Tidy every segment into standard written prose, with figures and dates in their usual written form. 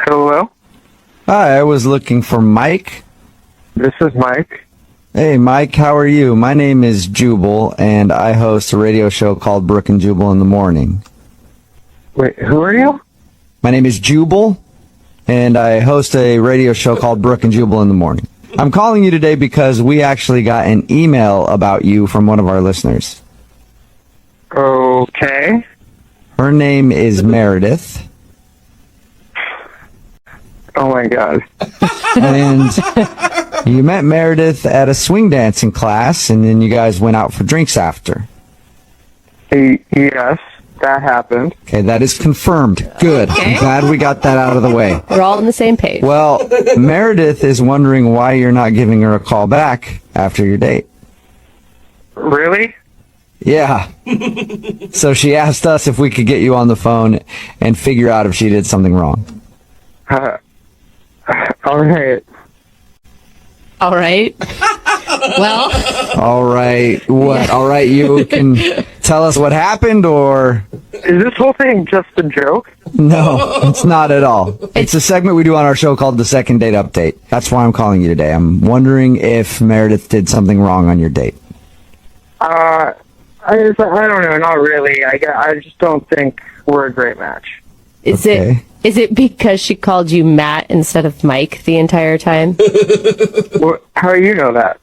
Hello? Hi, I was looking for Mike. This is Mike. Hey, Mike, how are you? My name is Jubal, and I host a radio show called Brooke and Jubal in the Morning. Wait, who are you? My name is Jubal, and I host a radio show called Brooke and Jubal in the Morning. I'm calling you today because we actually got an email about you from one of our listeners. Okay. Her name is Meredith. Oh my god. And you met Meredith at a swing dancing class, and then you guys went out for drinks after. Yes, that happened. Okay, that is confirmed. Good. I'm glad we got that out of the way. We're all on the same page. Well, Meredith is wondering why you're not giving her a call back after your date. Really? Yeah. So she asked us if we could get you on the phone and figure out if she did something wrong. Alright. All right. Well, All right. What? All right, you can tell us what happened, or... Is this whole thing just a joke? No, it's not at all. It's a segment we do on our show called the Second Date Update. That's why I'm calling you today. I'm wondering if Meredith did something wrong on your date. I don't know, not really. I just don't think we're a great match. is Okay. it because she called you Matt instead of Mike the entire time? How do you know that?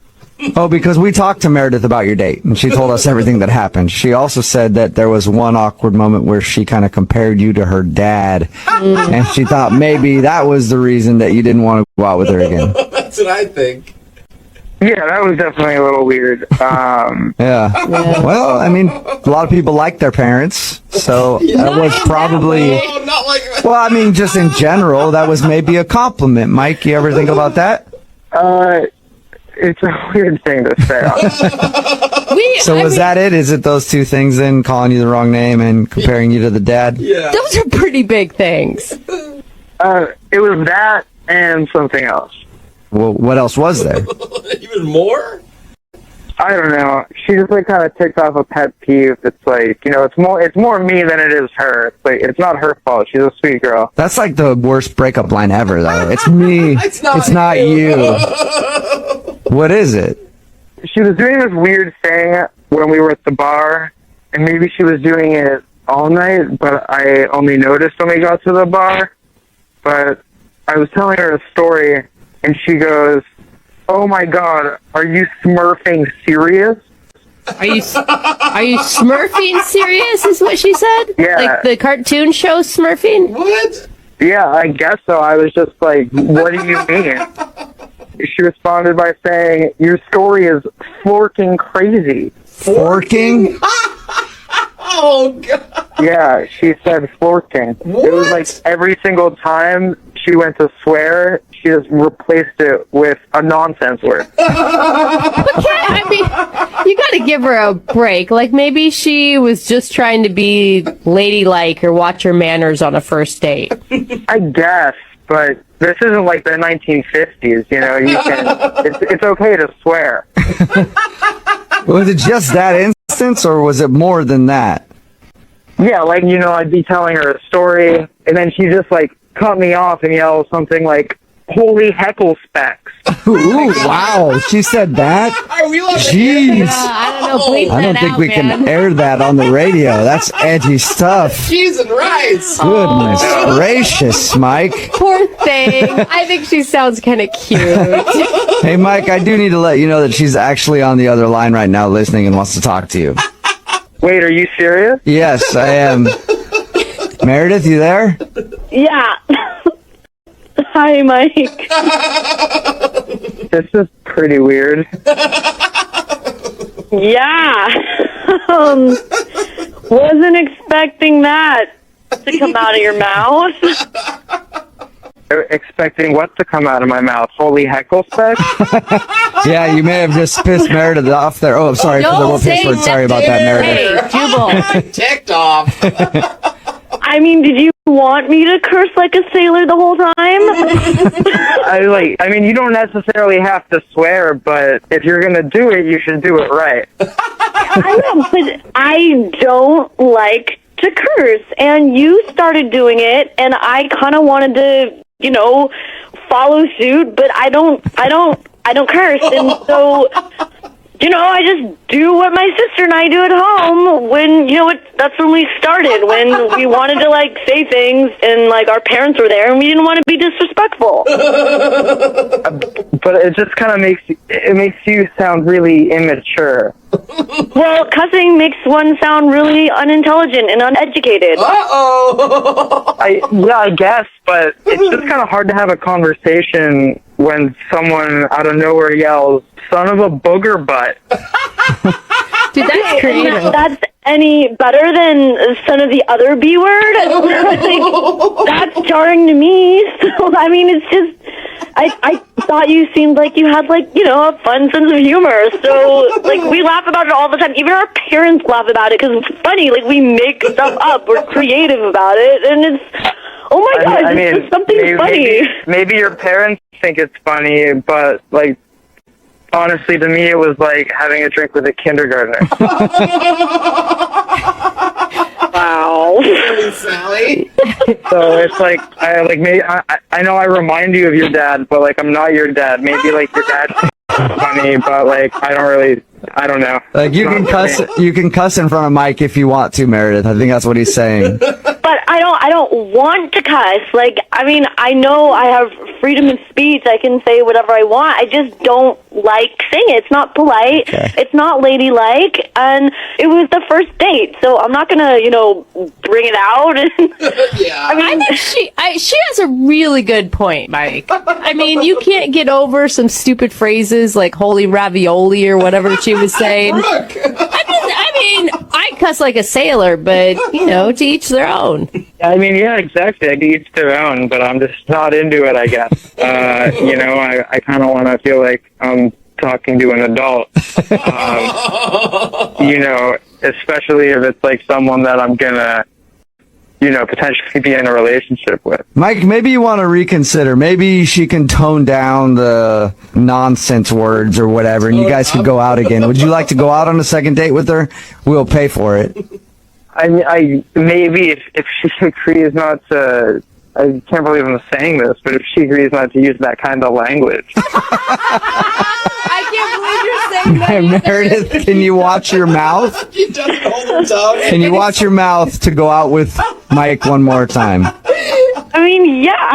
Oh, because we talked to Meredith about your date, and she told us everything that happened. She also said that there was one awkward moment where she kind of compared you to her dad, and she thought maybe that was the reason that you didn't want to go out with her again. That's what I think. Yeah, that was definitely a little weird. Yeah. Well, I mean, a lot of people like their parents, so that was probably... Oh, not like that. Well, I mean, just in general, that was maybe a compliment. Mike, you ever think about that? It's a weird thing to say. So was that it? Is it those two things then, calling you the wrong name and comparing you to the dad? Yeah. Those are pretty big things. It was that and something else. Well, what else was there? Even more? I don't know. She just like kind of ticked off a pet peeve. It's like, it's more me than it is her. It's like, it's not her fault. She's a sweet girl. That's like the worst breakup line ever, though. It's me. It's not you. What is it? She was doing this weird thing when we were at the bar, and maybe she was doing it all night, but I only noticed when we got to the bar. But I was telling her a story, and she goes, "Oh my god, are you smurfing serious?" Are you Smurfing serious is what she said? Yeah. Like the cartoon show Smurfing? What? Yeah, I guess so. I was just like, what do you mean? She responded by saying, "Your story is forking crazy." Forking? Oh, God. Yeah, she said forking. What? It was like every single time she went to swear, she just replaced it with a nonsense word. I mean, you gotta give her a break. Like, maybe she was just trying to be ladylike or watch her manners on a first date. I guess, but this isn't like the 1950s, it's okay to swear. Was it just that instance, or was it more than that? Yeah, like, I'd be telling her a story, and then she just, like, cut me off and yell something like, "Holy heckle specks." Ooh, wow. She said that? Are we allowed to Jeez. I don't know. Bleep I don't that think out, we man. can air that on the radio. That's edgy stuff. cheese and rice? Goodness gracious, Mike. Poor thing. I think she sounds kind of cute. Hey, Mike, I do need to let you know that she's actually on the other line right now listening and wants to talk to you. Wait, are you serious? Yes, I am. Meredith, you there? Yeah. Hi, Mike. This is pretty weird. Yeah. Wasn't expecting that to come out of your mouth. Expecting what to come out of my mouth? Holy heckle specks? Yeah, you may have just pissed Meredith off there. Oh, I'm sorry for the Don't little piss say word. Sorry about that, Meredith. Hey, Jubal. I'm ticked off. I mean, did you want me to curse like a sailor the whole time? You don't necessarily have to swear, but if you're gonna do it, you should do it right. I know, but I don't like to curse, and you started doing it, and I kind of wanted to follow suit, but I don't curse. And so, I just do what my sister and I do at home when, that's when we started, when we wanted to, say things and, our parents were there and we didn't want to be disrespectful. But it just kind of makes you sound really immature. Well, cussing makes one sound really unintelligent and uneducated. Uh-oh. I guess, but it's just kind of hard to have a conversation when someone out of nowhere yells, "Son of a booger butt." Dude, that's creative. That's any better than son of the other B word? That's jarring to me. So, it's just, I thought you seemed like you had, a fun sense of humor. So, we laugh about it all the time. Even our parents laugh about it because it's funny. We make stuff up. We're creative about it. And it's, oh my God, it's just something funny. Maybe your parents think it's funny, but, honestly, to me, it was like having a drink with a kindergartner. Wow. Really, Sally? So it's I know I remind you of your dad, but I'm not your dad. Maybe your dad's funny, but I don't know. You can cuss. You can cuss in front of Mike if you want to, Meredith. I think that's what he's saying. But I don't want to cuss. I know I have freedom of speech. I can say whatever I want. I just don't like saying it. It's not polite. Okay. It's not ladylike. And it was the first date, so I'm not gonna, bring it out. Yeah. I think she has a really good point, Mike. You can't get over some stupid phrases like "holy ravioli" or whatever she was saying. Brooke. I cuss like a sailor, but to each their own. Yeah, exactly. I each their own, but I'm just not into it, I guess. I kind of want to feel like I'm talking to an adult. Especially if it's someone that I'm gonna, potentially be in a relationship with. Mike, maybe you want to reconsider. Maybe she can tone down the nonsense words or whatever, and you guys could go out again. Would you like to go out on a second date with her? We'll pay for it. I maybe if she agrees not to. I can't believe I'm saying this, but if she agrees not to use that kind of language. I can't believe you're saying that. Meredith, can you watch your mouth? She doesn't hold her tongue. Can you watch your mouth to go out with Mike one more time?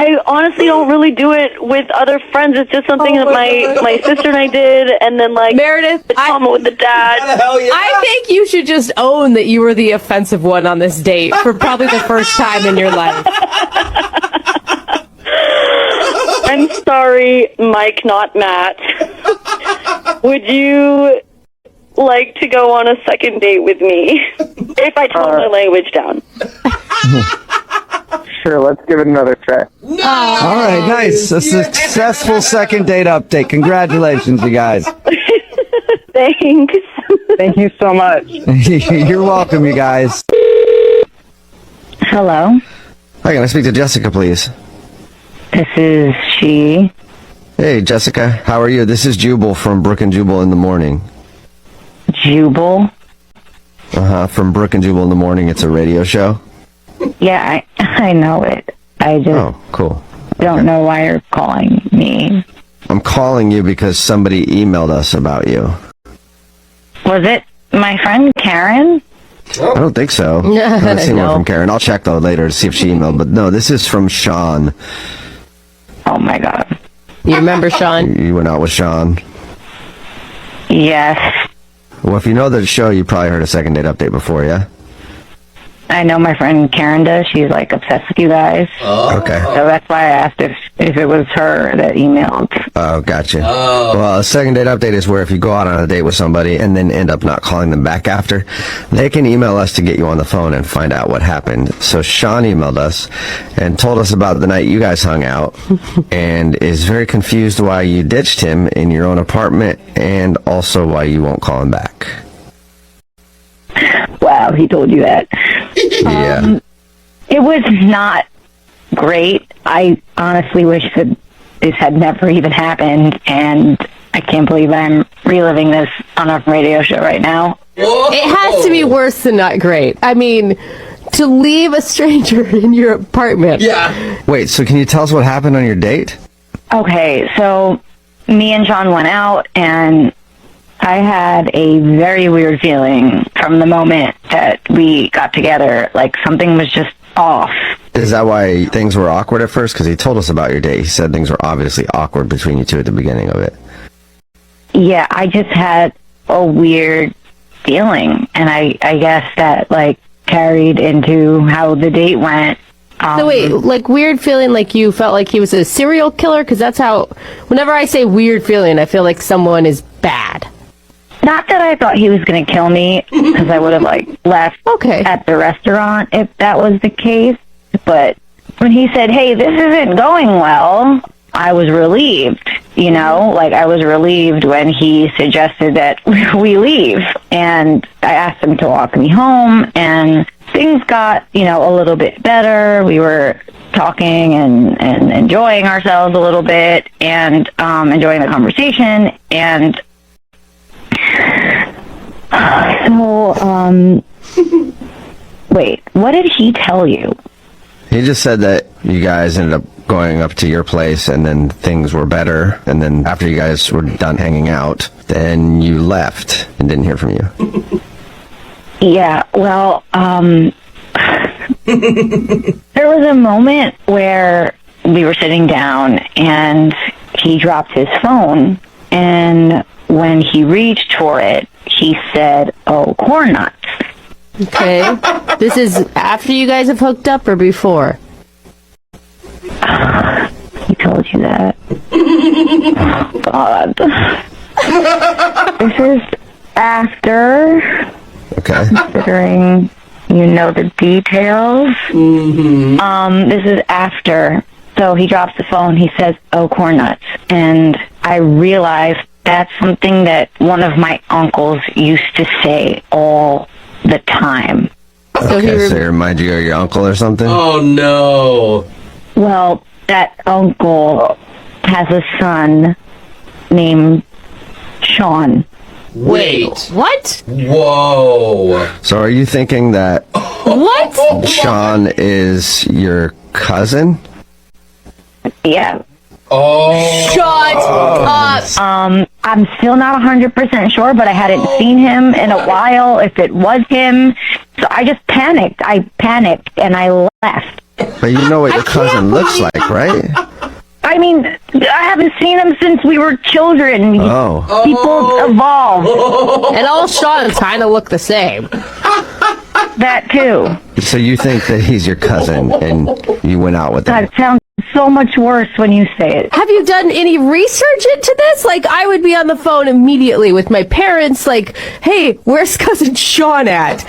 I honestly don't really do it with other friends. It's just something that my sister and I did, and then Meredith, the comment with the dad. Hell yeah. I think you should just own that you were the offensive one on this date for probably the first time in your life. I'm sorry, Mike, not Matt. Would you like to go on a second date with me if I tone my language down? Sure, let's give it another try. All right, nice. A successful second date update. Congratulations, you guys. Thanks. Thank you so much. You're welcome, you guys. Hello, Hi, can I speak to Jessica, please? this is she. Hey, Jessica, how are you? This is Jubal from Brooke and Jubal in the Morning. Jubal. From Brooke and Jubal in the Morning. It's a radio show. Yeah, I know it. I just Oh, cool. don't know why you're calling me. I'm calling you because somebody emailed us about you. Was it my friend Karen? I don't think so. I haven't seen one from Karen. I'll check though later to see if she emailed. But no, this is from Sean. Oh my God. You remember Sean? You went out with Sean. Yes. Well, if you know the show, you probably heard a second date update before, yeah? I know my friend Karen does. She's obsessed with you guys. Okay. So that's why I asked if it was her that emailed. Oh, gotcha. Well, a second date update is where if you go out on a date with somebody and then end up not calling them back after, they can email us to get you on the phone and find out what happened. So Sean emailed us and told us about the night you guys hung out and is very confused why you ditched him in your own apartment and also why you won't call him back. Wow, he told you that. Yeah. It was not great. I honestly wish that this had never even happened, and I can't believe I'm reliving this on a radio show right now. It has to be worse than not great. to leave a stranger in your apartment. Yeah. Wait, so can you tell us what happened on your date? Okay, so me and Sean went out, and I had a very weird feeling from the moment that we got together. Like, something was just off. Is that why things were awkward at first? Because he told us about your date. He said things were obviously awkward between you two at the beginning of it. Yeah, I just had a weird feeling, and I guess that, like, carried into how the date went. So wait, like weird feeling like you felt like he was a serial killer? Because that's how, whenever I say weird feeling, I feel like someone is bad. Not that I thought he was going to kill me, because I would have, like, left Okay. at the restaurant if that was the case. But when he said, hey, this isn't going well, I was relieved, you know? Like, I was relieved when he suggested that we leave. And I asked him to walk me home, and things got, you know, a little bit better. We were talking and enjoying ourselves a little bit, and enjoying the conversation. And so, wait, what did he tell you? He just said that you guys ended up going up to your place and then things were better. And then after you guys were done hanging out, then you left and didn't hear from you. Yeah, well, there was a moment where we were sitting down and he dropped his phone, and when he reached for it, he said, oh, corn nuts. Okay. This is after you guys have hooked up or before? He told you that. Oh, God. This is after, Okay. considering you know the details. This is after. So he drops the phone, he says, oh, corn nuts. And I realized that's something that one of my uncles used to say all the time. So Okay, so he reminded you of your uncle or something? Oh, no. Well, that uncle has a son named Sean. Wait. What? Whoa. So are you thinking that What? Sean is your cousin? Yeah. Oh. Shut up. I'm still not 100% sure, but I hadn't seen him in a while, if it was him. So I just panicked. I panicked, and I left. But you know what your cousin looks like, right? I mean, I haven't seen him since we were children. Oh. People evolve. And all Sean's kind of look the same. That, too. So you think that he's your cousin and you went out with him? That sounds so much worse when you say it. Have you done any research into this? Like, I would be on the phone immediately with my parents, like, hey, where's cousin Sean at?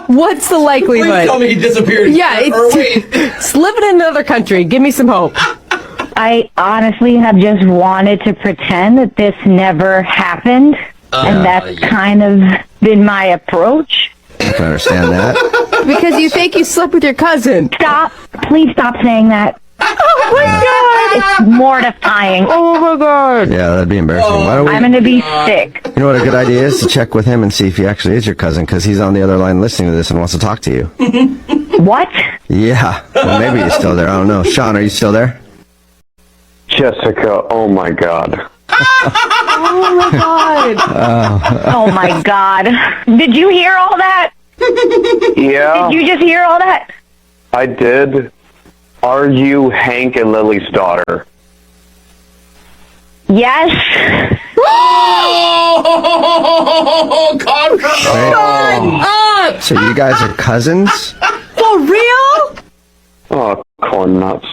What's the Please likelihood? tell me he disappeared. Yeah, Or wait. it's living in another country. Give me some hope. I honestly have just wanted to pretend that this never happened. And that's kind of been my approach. I can understand that. Because you think you slept with your cousin. Stop. Please stop saying that. Oh my god! It's mortifying. Oh my god! Yeah, that'd be embarrassing. Why don't we, I'm going to be sick. you know what a good idea is? To check with him and see if he actually is your cousin, because he's on the other line listening to this and wants to talk to you. What? Yeah. Well, maybe he's still there. I don't know. Sean, are you still there? Jessica, oh my God. Oh my god! Oh, my God. Did you hear all that? Yeah, Did you just hear all that? I did. Are you Hank and Lily's daughter? Yes. Oh, confirmation. Up! So you guys are cousins? For real? Oh, corn nuts.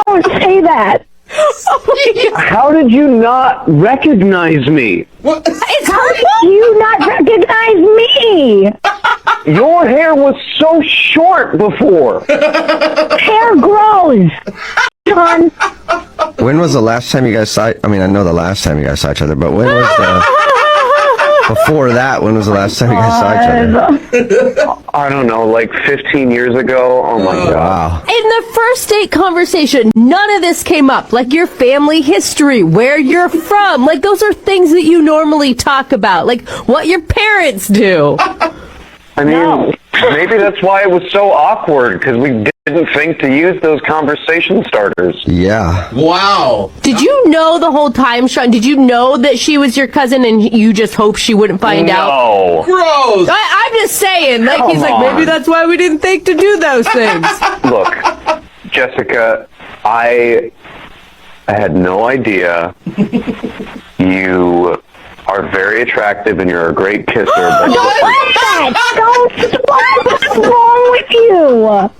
Don't say that. How did you not recognize me? It's How did you not recognize me? Your hair was so short before. Hair grows. Sean. When was the last time you guys saw... I mean, I know the last time you guys saw each other, but when was the... Before that, when was the last time you guys saw each other? I don't know, like 15 years ago. Oh my God. Wow. In the first date conversation, none of this came up. Like your family history, where you're from. Like those are things that you normally talk about. Like what your parents do. I mean, No. maybe that's why it was so awkward, because we didn't think to use those conversation starters. Yeah. Wow. Did you know the whole time, Sean? Did you know that she was your cousin and you just hoped she wouldn't find out? No. Gross. I'm just saying. Like, Come he's like, maybe on. that's why we didn't think to do those things. Look, Jessica, I had no idea. You are very attractive and you're a great kisser. But What's wrong with you?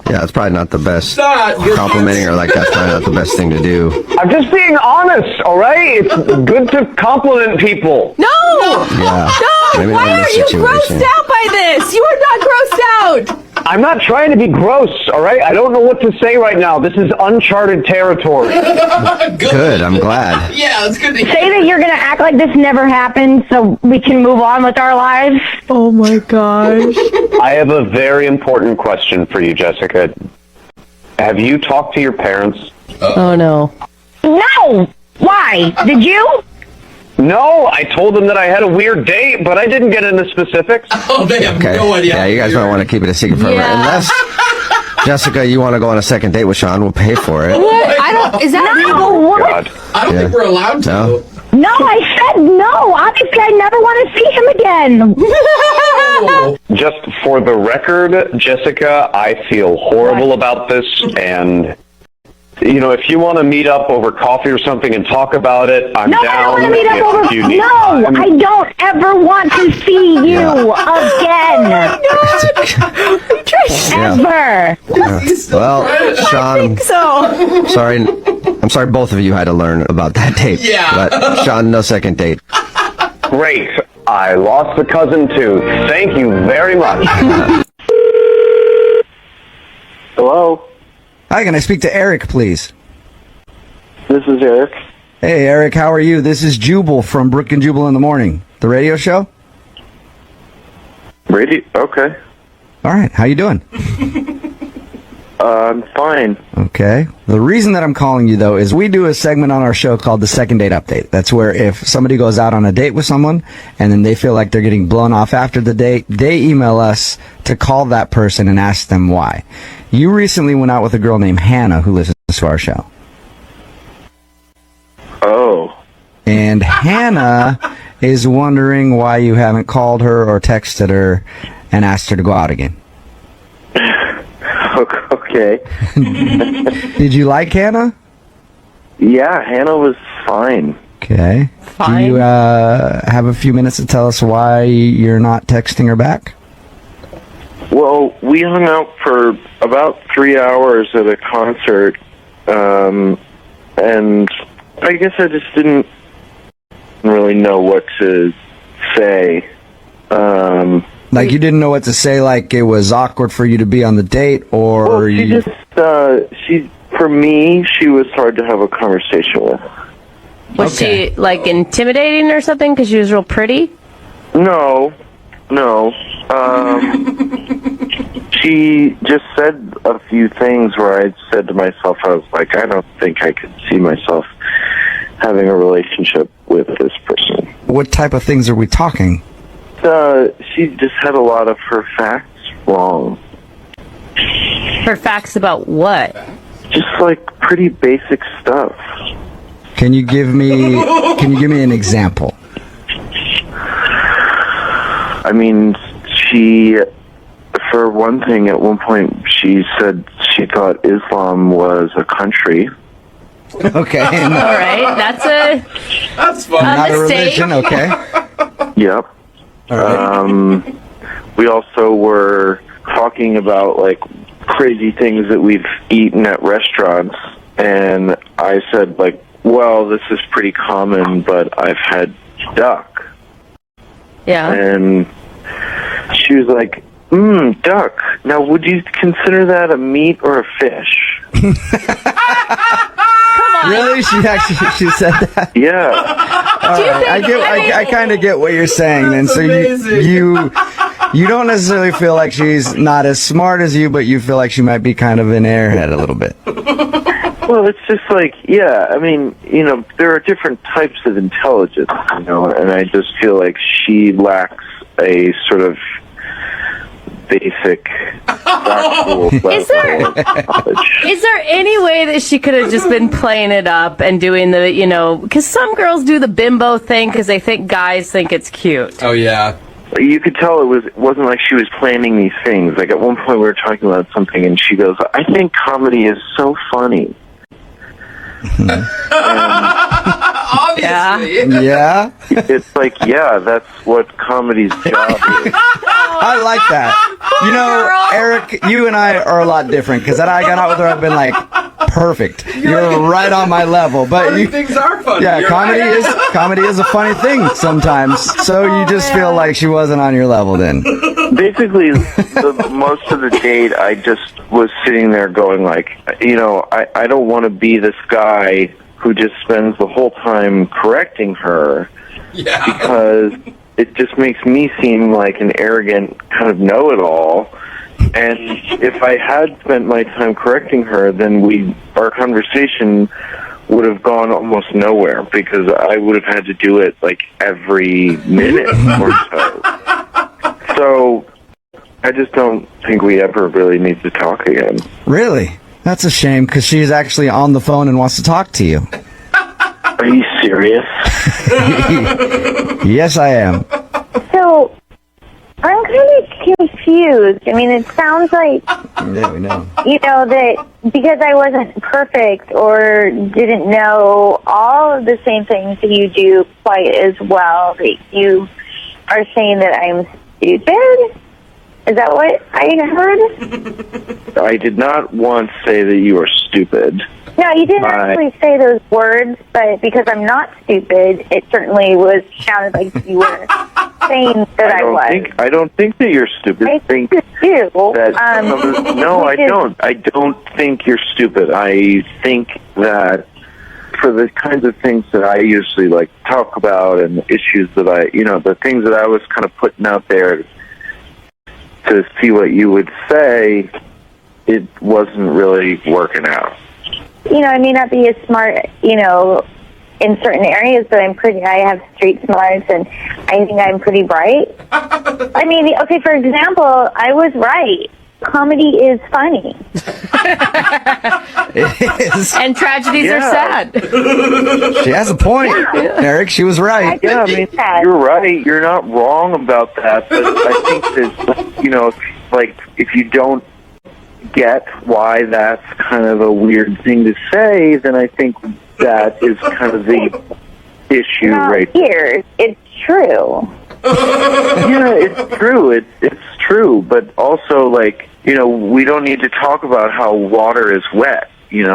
Yeah, it's probably not the best. Not good. Complimenting her like that's probably not the best thing to do. I'm just being honest, all right? It's good to compliment people. No! Yeah. No! Maybe Why not in are this you situation. grossed out by this? You are not grossed out! I'm not trying to be gross, all right? I don't know what to say right now. This is uncharted territory. Good, I'm glad. Yeah, it's good to Say that you're going to act like this never happened so we can move on with our lives. Oh my gosh. I have a very important question for you, Jessica. Have you talked to your parents? Oh no. No! Why? Did you? No, I told them that I had a weird date, but I didn't get into specifics. Oh, they have Okay. no idea. Yeah, you guys might want to keep it a secret forever. Yeah. Unless, Jessica, you want to go on a second date with Sean, we'll pay for it. What? I don't. Is that legal? No, what? God. I don't think Yeah. we're allowed to. No? No, I said no. Obviously, I never want to see him again. Oh. Just for the record, Jessica, I feel horrible about this, and, you know, if you want to meet up over coffee or something and talk about it, I'm No, down. I don't want to meet up if over. you need No, time. I don't ever want to see you again. Yeah. Ever. Well, Sean, So. sorry. I'm sorry both of you had to learn about that date. Yeah. But, Sean, no second date. Great. I lost a cousin, too. Thank you very much. Hello, Hi, can I speak to Eric, please? this is Eric. Hey, Eric, how are you? This is Jubal from Brooke and Jubal in the Morning, the radio show. Brady? Okay. All right, how you doing? I'm fine. Okay. The reason that I'm calling you, though, is we do a segment on our show called the Second Date Update. That's where if somebody goes out on a date with someone and then they feel like they're getting blown off after the date, they email us to call that person and ask them why. You recently went out with a girl named Hannah who listens to our show. Oh. And Hannah is wondering why you haven't called her or texted her and asked her to go out again. Okay. Did you like Hannah? Yeah, Hannah was fine. Okay. Fine. Do you have a few minutes to tell us why you're not texting her back? Well, we hung out for about 3 hours at a concert, and I guess I just didn't really know what to say. Like you didn't know what to say, like it was awkward for you to be on the date, or Well, she you... just, for me, she was hard to have a conversation with. Was she like intimidating or something because she was real pretty? No. She just said a few things where I said to myself, I was like, I don't think I could see myself having a relationship with this person. What type of things are we talking? She just had a lot of her facts wrong. Her facts about what? Just like pretty basic stuff. Can you give me an example? I mean, she, for one thing, at one point she said she thought Islam was a country. Okay. All right, That's fun. Not a mistake. religion, okay. Yep. All right. We also were talking about like crazy things that we've eaten at restaurants, and I said like, well, this is pretty common, but I've had duck. Yeah. And she was like, duck. Now, would you consider that a meat or a fish? Really? She said that? Yeah. All right. I kind of get what you're saying then. So you don't necessarily feel like she's not as smart as you, but you feel like she might be kind of an airhead a little bit. Well, it's just like, yeah, I mean, you know, there are different types of intelligence, you know, and I just feel like she lacks a sort of basic factual Is there any way that she could have just been playing it up and doing the, because some girls do the bimbo thing because they think guys think it's cute. Oh, yeah. You could tell it wasn't like she was planning these things. Like at one point we were talking about something and she goes, I think comedy is so funny. Obviously. Yeah. It's like, yeah, that's what comedy's job is. I like that. Eric, you and I are a lot different because I got out with her. I've been like, perfect. You're right on my level. But Funny things are funny. yeah, You're comedy is a funny thing sometimes. So you just feel like she wasn't on your level then. Basically, most of the date, I just was sitting there going like, I don't want to be this guy who just spends the whole time correcting her. Yeah. Because it just makes me seem like an arrogant kind of know-it-all. And if I had spent my time correcting her, then our conversation would have gone almost nowhere because I would have had to do it like every minute or so. So I just don't think we ever really need to talk again. Really? That's a shame because she's actually on the phone and wants to talk to you. Are you serious? Yes, I am. So, I'm kind of confused. I mean, it sounds like, Yeah, we know. that because I wasn't perfect or didn't know all of the same things that you do quite as well, that you are saying that I'm stupid? Is that what I heard? I did not once say that you are stupid. No, you didn't actually say those words, but because I'm not stupid, it certainly sounded like you were saying that I was. I don't think that you're stupid. I think you do. No, I don't. I don't think you're stupid. I think that for the kinds of things that I usually like to talk about and the issues that the things that I was kind of putting out there to see what you would say, it wasn't really working out. I may not be as smart, in certain areas, but I have street smarts, and I think I'm pretty bright. I mean, okay, for example, I was right. Comedy is funny. It is. And tragedies are sad. She has a point. Eric, she was right. Yeah, I mean, you're right. You're not wrong about that, but I think that, if you don't get why that's kind of a weird thing to say, then I think that is kind of the issue right here. It's true. Yeah, it's true. It's true, but also, we don't need to talk about how water is wet, Maybe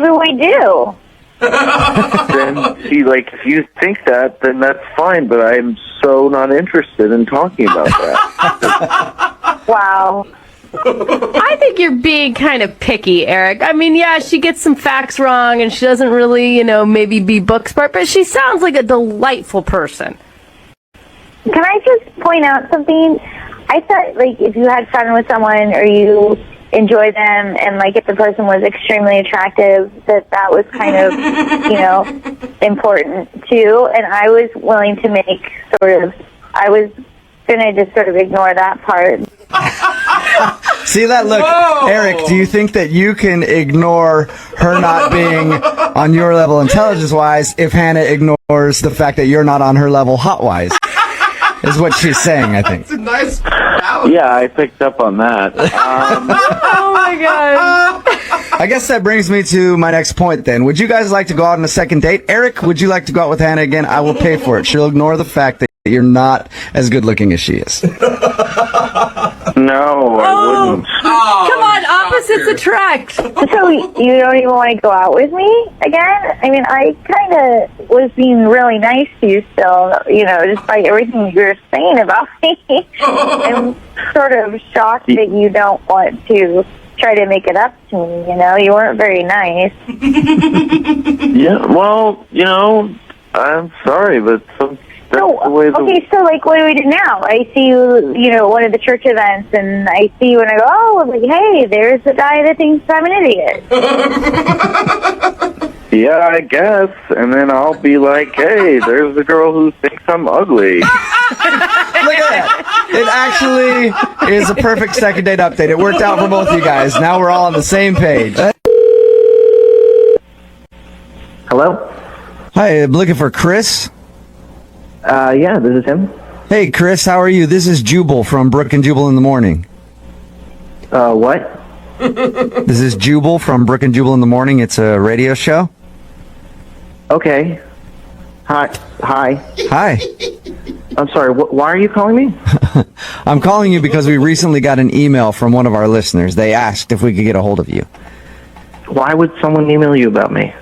we do. Then, if you think that, then that's fine, but I'm so not interested in talking about that. Wow. I think you're being kind of picky, Eric. I mean, yeah, she gets some facts wrong and she doesn't really, maybe be book smart, but she sounds like a delightful person. Can I just point out something? I thought, if you had fun with someone or you enjoy them and, if the person was extremely attractive, that was kind of, important, too. And I was willing to I was going to just sort of ignore that part. See that look? Whoa. Eric, do you think that you can ignore her not being on your level intelligence-wise if Hannah ignores the fact that you're not on her level hot-wise? Is what she's saying, I think. It's a nice balance. Yeah, I picked up on that. Oh, my God. I guess that brings me to my next point, then. Would you guys like to go out on a second date? Eric, would you like to go out with Hannah again? I will pay for it. She'll ignore the fact that you're not as good-looking as she is. No, I wouldn't. Come on, opposites attract. So you don't even want to go out with me again? I mean, I kind of was being really nice to you still, despite everything you were saying about me. I'm sort of shocked that you don't want to try to make it up to me, You weren't very nice. Yeah, well, I'm sorry, but that's the way so what do we do now? I see you, one of the church events, and I see you and I go, hey, there's the guy that thinks I'm an idiot. Yeah, I guess. And then I'll be like, hey, there's the girl who thinks I'm ugly. Look at that. It actually is a perfect second date update. It worked out for both of you guys. Now we're all on the same page. Hello? Hi, I'm looking for Chris. Yeah, this is him. Hey, Chris, how are you? This is Jubal from Brooke and Jubal in the Morning. What? This is Jubal from Brooke and Jubal in the Morning. It's a radio show. Okay. Hi. Hi. I'm sorry, why are you calling me? I'm calling you because we recently got an email from one of our listeners. They asked if we could get a hold of you. Why would someone email you about me?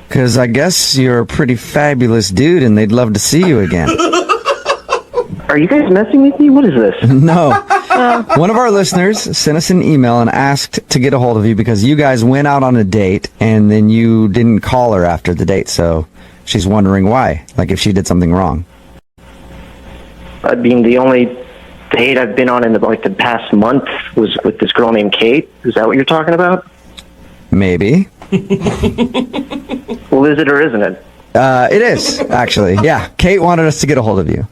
Because I guess you're a pretty fabulous dude and they'd love to see you again. Are you guys messing with me? What is this? No. One of our listeners sent us an email and asked to get a hold of you because you guys went out on a date and then you didn't call her after the date. So she's wondering why, like if she did something wrong. I mean, the only date I've been on in the past month was with this girl named Kate. Is that what you're talking about? Maybe. Well, is it or isn't it? It is, actually. Yeah, Kate wanted us to get a hold of you.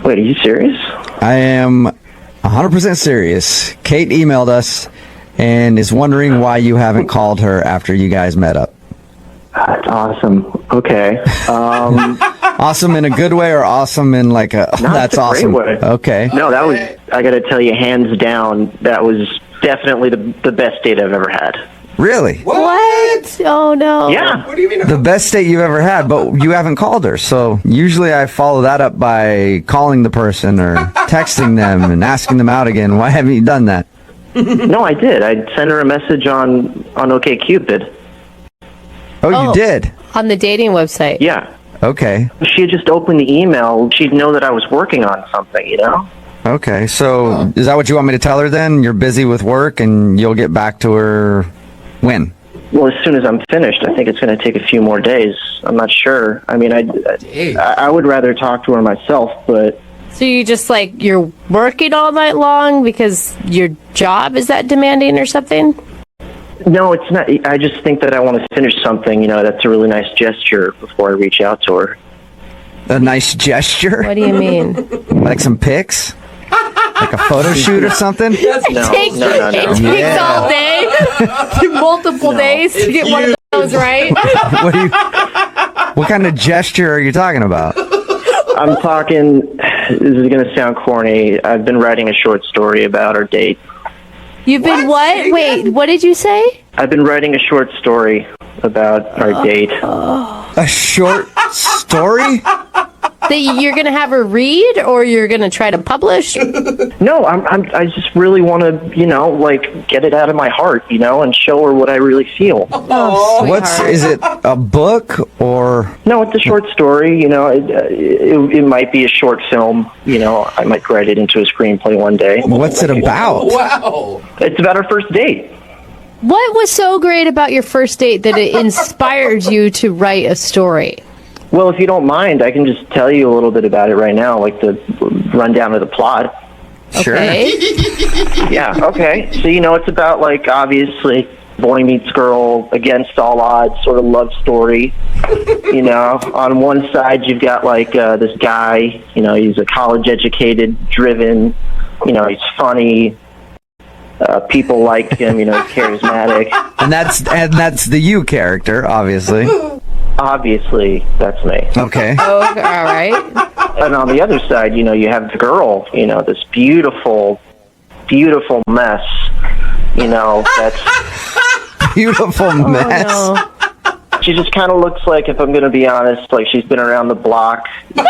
Wait, are you serious? I am 100% serious. Kate emailed us and is wondering why you haven't called her after you guys met up. That's awesome. Okay. Awesome in a good way or awesome in like a, No, that's it's a awesome. great way. Okay. No, that was, I gotta tell you, hands down, that was definitely the best date I've ever had. Really? What? Oh, no. Yeah. What do you mean? The best date you've ever had, but you haven't called her. So usually I follow that up by calling the person or texting them and asking them out again. Why haven't you done that? No, I did. I sent her a message on OkCupid. Oh, you did? On the dating website. Yeah. Okay. If she had just opened the email, she'd know that I was working on something, you know? Okay. So is that what you want me to tell her then? You're busy with work and you'll get back to her when? Well, as soon as I'm finished. I think it's going to take a few more days. I'm not sure. I mean, I would rather talk to her myself, but... So you just you're working all night long because your job is that demanding or something? No, it's not. I just think that I want to finish something, you know, that's a really nice gesture before I reach out to her. A nice gesture? What do you mean? Like some pics? Like a photo shoot or something? No. It takes all day, multiple days to get one of those right. What kind of gesture are you talking about? I'm talking, this is going to sound corny. I've been writing a short story about our date. You've been what? Wait, what did you say? I've been writing a short story about our date. A short story? That you're going to have her read or you're going to try to publish? No, I just really want to, you know, get it out of my heart, you know, and show her what I really feel. Oh, Is it a book or? No, it's a short story, you know, it might be a short film, you know, I might write it into a screenplay one day. What's it about? Wow. It's about our first date. What was so great about your first date that it inspired you to write a story? Well, if you don't mind, I can just tell you a little bit about it right now, like the rundown of the plot. Sure. Okay. Yeah, okay. So, you know, it's about, obviously, boy meets girl, against all odds, sort of love story. You know, on one side, you've got, this guy, you know, he's a college-educated, driven, you know, he's funny. People like him, you know, he's charismatic. And that's the you character, obviously. Obviously, that's me. Okay. Oh, all right. And on the other side, you know, you have the girl, you know, this beautiful, beautiful mess, you know, that's... Beautiful mess. Oh, no. She just kind of looks like, if I'm going to be honest, like she's been around the block. Okay.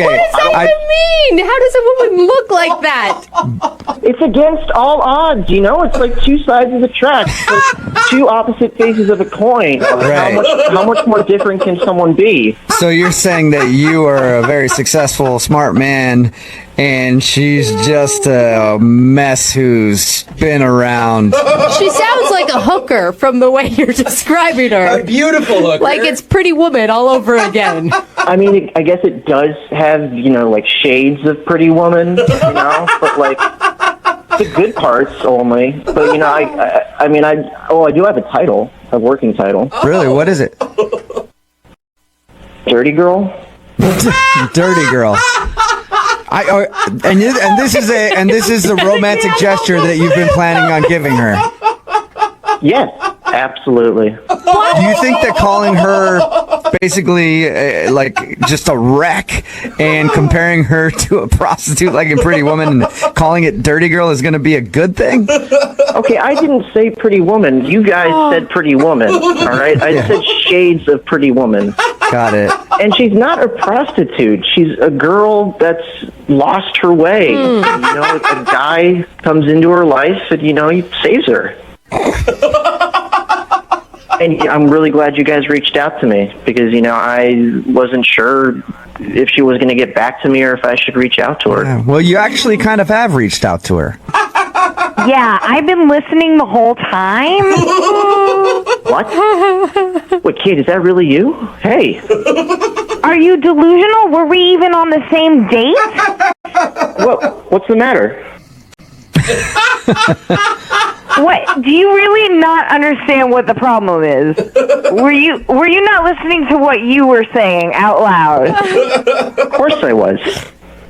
What does that even mean? How does a woman look like that? It's against all odds, you know? It's like two sides of the track. It's like two opposite faces of a coin. Right. How much more different can someone be? So you're saying that you are a very successful, smart man, and she's just a mess who's been around. She sounds like a hooker from the way you're describing her. A beautiful hooker. Like it's Pretty Woman all over again. I mean, I guess it does have, you know, shades of Pretty Woman, you know? But, the good parts only. But, you know, I do have a title, a working title. Really? What is it? Dirty Girl? Dirty girl. And this is the romantic gesture that you've been planning on giving her. Yes, absolutely. Do you think that calling her basically like just a wreck and comparing her to a prostitute like in Pretty Woman and calling it Dirty Girl is going to be a good thing? Okay, I didn't say Pretty Woman. You guys said Pretty Woman, all right? I said shades of Pretty Woman. Got it. And she's not a prostitute. She's a girl that's lost her way. You know, a guy comes into her life and, you know, he saves her. And I'm really glad you guys reached out to me because, you know, I wasn't sure if she was going to get back to me or if I should reach out to her. Yeah, well, you actually kind of have reached out to her. Yeah, I've been listening the whole time. What? Wait, Kate, is that really you? Hey. Are you delusional? Were we even on the same date? What's the matter? What? Do you really not understand what the problem is? Were you not listening to what you were saying out loud? Of course I was.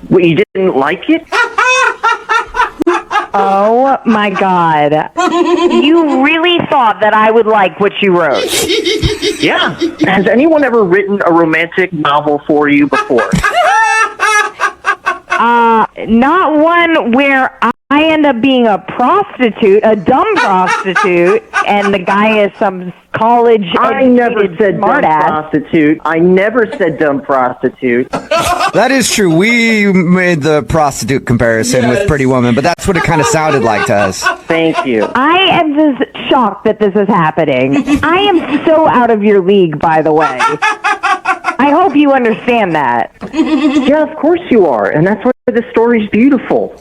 What, you didn't like it? Oh my God. You really thought that I would like what you wrote? Yeah. Has anyone ever written a romantic novel for you before? Not one where I end up being a prostitute, a dumb prostitute, and the guy is some college I never said dumb smartass. prostitute. I never said dumb prostitute. That is true. We made the prostitute comparison with Pretty Woman, but that's what it kind of sounded like to us. Thank you. I am just shocked that this is happening. I am so out of your league, by the way. I hope you understand that. Yeah, of course you are, and that's why the story's beautiful.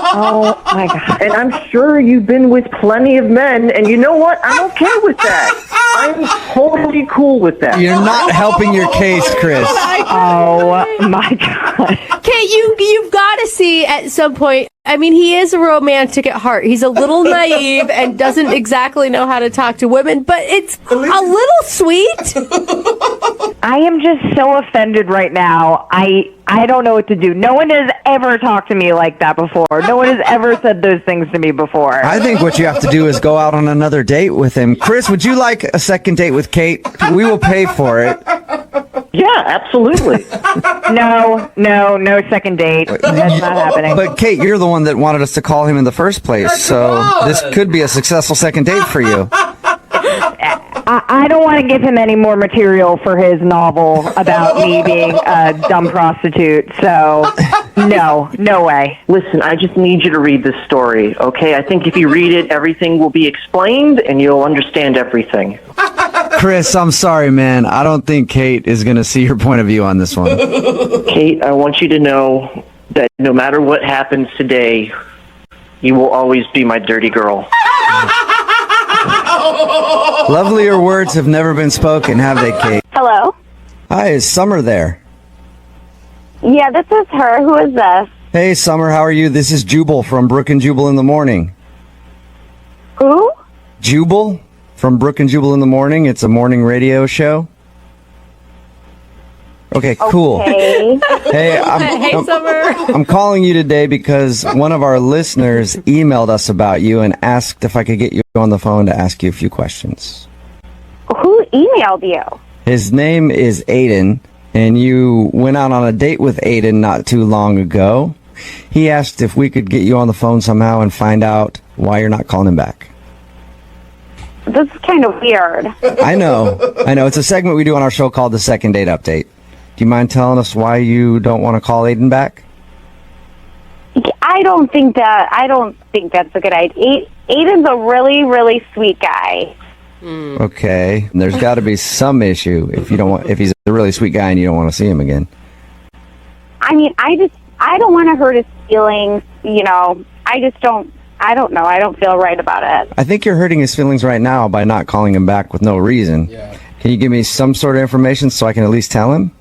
Oh my God. And I'm sure you've been with plenty of men, and you know what? I'm okay with that. I'm totally cool with that. You're not helping your case, Chris. Oh my God. Kate, you've got to see at some point. I mean, he is a romantic at heart. He's a little naive and doesn't exactly know how to talk to women, but it's a little sweet. I am just so offended right now. I don't know what to do. No one has ever talked to me like that before. No one has ever said those things to me before. I think what you have to do is go out on another date with him. Chris, would you like a second date with Kate? We will pay for it. Yeah, absolutely. No second date. That's not happening. But Kate, you're the one that wanted us to call him in the first place, so this could be a successful second date for you. I don't want to give him any more material for his novel about me being a dumb prostitute, so no way. Listen, I just need you to read this story, okay? I think if you read it, everything will be explained and you'll understand everything. Chris, I'm sorry, man. I don't think Kate is going to see your point of view on this one. Kate, I want you to know that no matter what happens today, you will always be my dirty girl. Lovelier words have never been spoken, have they, Kate? Hello? Hi, is Summer there? Yeah, this is her. Who is this? Hey, Summer, how are you? This is Jubal from Brooke and Jubal in the Morning. Who? Jubal from Brooke and Jubal in the Morning. It's a morning radio show. Okay, cool. Okay. Hey, Hey, Summer. I'm calling you today because one of our listeners emailed us about you and asked if I could get you on the phone to ask you a few questions. Who emailed you? His name is Aiden, and you went out on a date with Aiden not too long ago. He asked if we could get you on the phone somehow and find out why you're not calling him back. This is kind of weird. I know. It's a segment we do on our show called The Second Date Update. Do you mind telling us why you don't want to call Aiden back? I don't think that's a good idea. Aiden's a really, really sweet guy. Okay. There's got to be some issue if he's a really sweet guy and you don't want to see him again. I mean, I don't want to hurt his feelings, you know. I don't know. I don't feel right about it. I think you're hurting his feelings right now by not calling him back with no reason. Yeah. Can you give me some sort of information so I can at least tell him?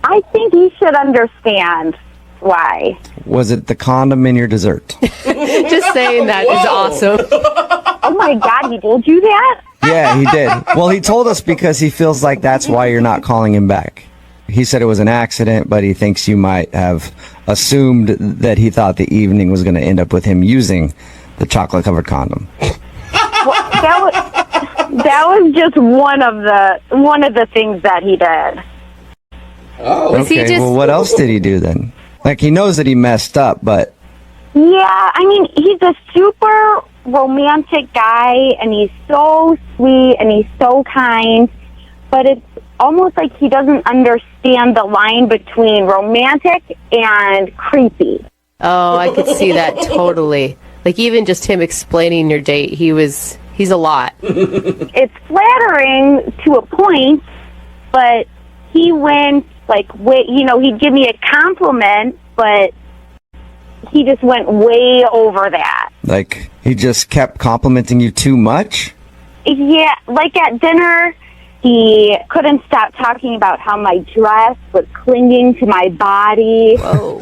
I think he should understand why. Was it the condom in your dessert? Just saying that is awesome. Oh my God, he told you that? Yeah, he did. Well, he told us because he feels like that's why you're not calling him back. He said it was an accident, but he thinks you might have assumed that he thought the evening was going to end up with him using the chocolate-covered condom. That was just one of the things that he did. Oh. Okay, well, what else did he do then? Like, he knows that he messed up, but... Yeah, I mean, he's a super romantic guy, and he's so sweet, and he's so kind, but it's almost like he doesn't understand the line between romantic and creepy. Oh, I could see that totally. Like, even just him explaining your date, he's a lot. It's flattering to a point, but he went, like, he'd give me a compliment, but he just went way over that. Like, he just kept complimenting you too much? Yeah, like at dinner, he couldn't stop talking about how my dress was clinging to my body. Whoa.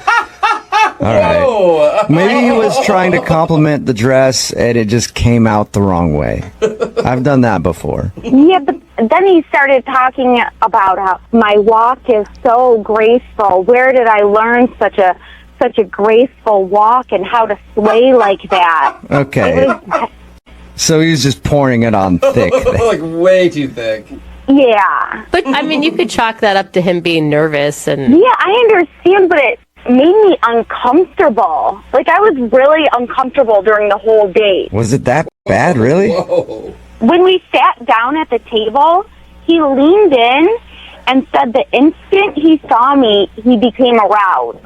All right. Maybe he was trying to compliment the dress and it just came out the wrong way. I've done that before. Yeah, but then he started talking about how my walk is so graceful. Where did I learn such a graceful walk and how to sway like that? Okay. So he's just pouring it on thick. Like way too thick. Yeah. But, I mean, you could chalk that up to him being nervous and... Yeah, I understand, but it made me uncomfortable. Like, I was really uncomfortable during the whole date. Was it that bad, really? Whoa. When we sat down at the table, he leaned in and said the instant he saw me, he became aroused.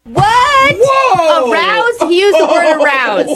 What? Whoa! Aroused? He used the word aroused.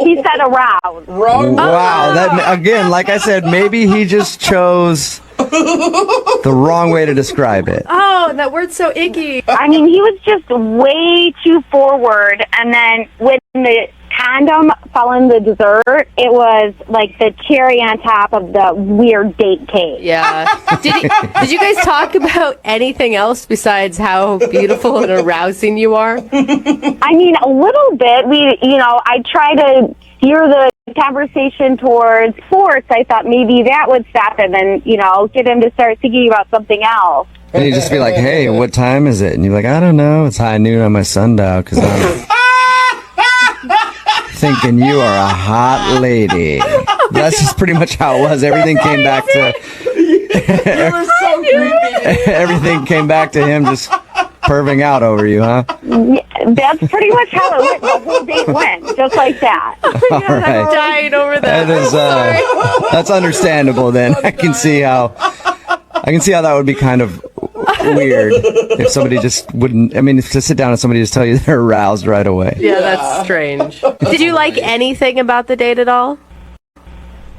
He said aroused. Wrong. Wow. That, again, like I said, maybe he just chose the wrong way to describe it. Oh, that word's so icky. I mean, he was just way too forward, and then when the condom fell in the dessert, it was like the cherry on top of the weird date cake. Yeah. Did you guys talk about anything else besides how beautiful and arousing you are? I mean, a little bit. I try to steer the conversation towards sports. I thought maybe that would stop him and, get him to start thinking about something else. And you just be like, hey, what time is it? And you're like, I don't know. It's high noon on my sundial because I'm thinking you are a hot lady. That's just pretty much how it was. Everything came back to... You were so creepy. Everything came back to him just perving out over you, huh? Yeah, that's pretty much how it went. The whole date went, just like that. All right. I'm dying over that. That is, that's understandable then. I can see how that would be kind of weird if somebody just wouldn't, to sit down and somebody just tell you they're aroused right away. Yeah, that's strange. Did you like anything about the date at all?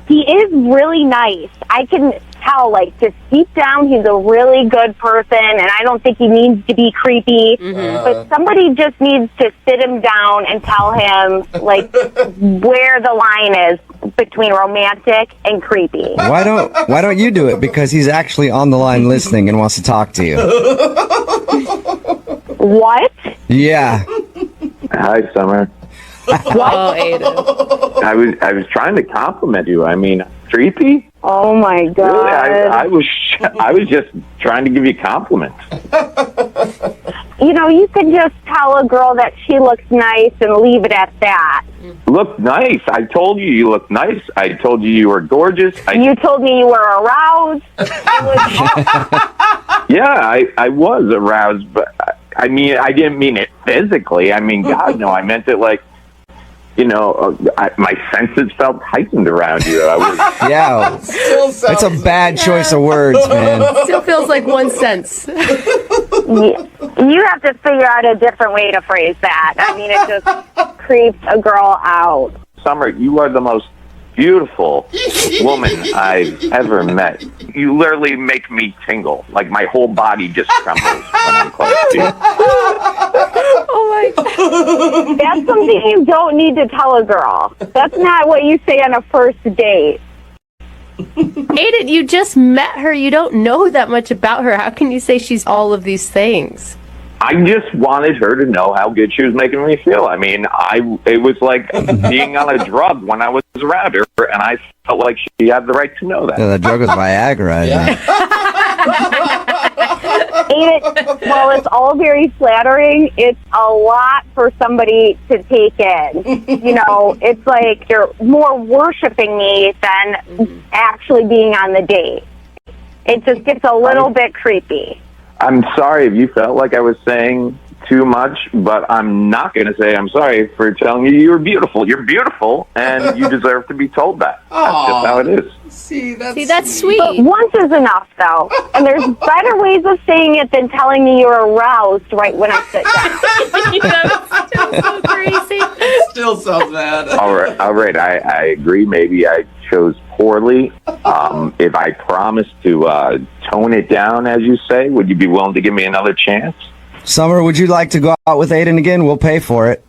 He is really nice. I can tell, just deep down, he's a really good person, and I don't think he needs to be creepy. Mm-hmm. But somebody just needs to sit him down and tell him, where the line is between romantic and creepy. Why don't you do it? Because he's actually on the line listening and wants to talk to you. What? Yeah. Hi, Summer. Oh, Aiden. I was trying to compliment you. Creepy? Oh my God! Really, I was just trying to give you compliments. You can just tell a girl that she looks nice and leave it at that. Look nice. I told you looked nice. I told you were gorgeous. You told me you were aroused. Yeah, I was aroused, but I didn't mean it physically. God, no, I meant it my senses felt heightened around you. Yeah. It's a bad choice of words, man. Still feels like one sense. You have to figure out a different way to phrase that. It just creeps a girl out. Summer, you are the most beautiful woman I've ever met. You literally make me tingle. My whole body just trembles when I'm close to you. Oh my God. That's something you don't need to tell a girl. That's not what you say on a first date. Aiden, you just met her. You don't know that much about her. How can you say she's all of these things? I just wanted her to know how good she was making me feel. It was like being on a drug when I was around her, and I felt like she had the right to know that. Yeah, the drug was Viagra. Yeah. while it's all very flattering, it's a lot for somebody to take in. You know, it's like you're more worshiping me than actually being on the date. It just gets a little bit creepy. I'm sorry if you felt like I was saying too much, but I'm not going to say I'm sorry for telling you you're beautiful. You're beautiful, and you deserve to be told that. That's just how it is. See, that's sweet. But once is enough, though. And there's better ways of saying it than telling me you're aroused right when I sit down. That's still so crazy. Still so bad. All right. I agree. Maybe I chose poorly. If I promise to tone it down, as you say, would you be willing to give me another chance? Summer, would you like to go out with Aiden again? We'll pay for it.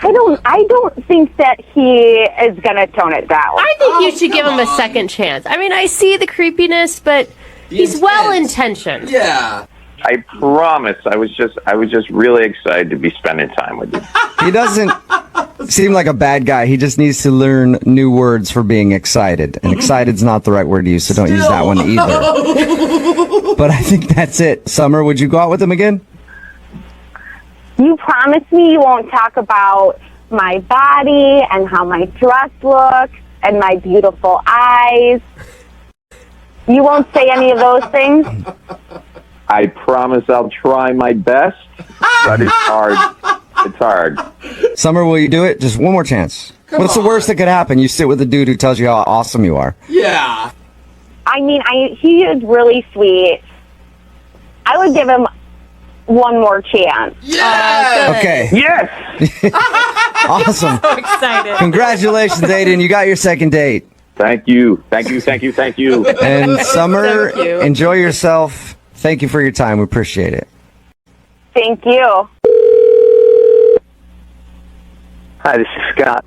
I don't think that he is going to tone it down. I think you should give him a second chance. I mean, I see the creepiness, but he's well-intentioned. Yeah. I promise. I was just really excited to be spending time with you. He doesn't seem like a bad guy. He just needs to learn new words for being excited. And excited's not the right word to use, so don't use that one either. But I think that's it. Summer, would you go out with him again? You promise me you won't talk about my body and how my dress looks and my beautiful eyes. You won't say any of those things? I promise I'll try my best, but it's hard. It's hard. Summer, will you do it? Just one more chance. What's the worst that could happen? You sit with a dude who tells you how awesome you are. Yeah. I mean, he is really sweet. I would give him one more chance. Yeah. Okay. Yes. Awesome. So excited. Congratulations, Aiden. You got your second date. Thank you. Thank you. Thank you. Thank you. And Summer, Thank you. enjoy yourself. Thank you for your time. We appreciate it. Thank you. Hi, this is Scott.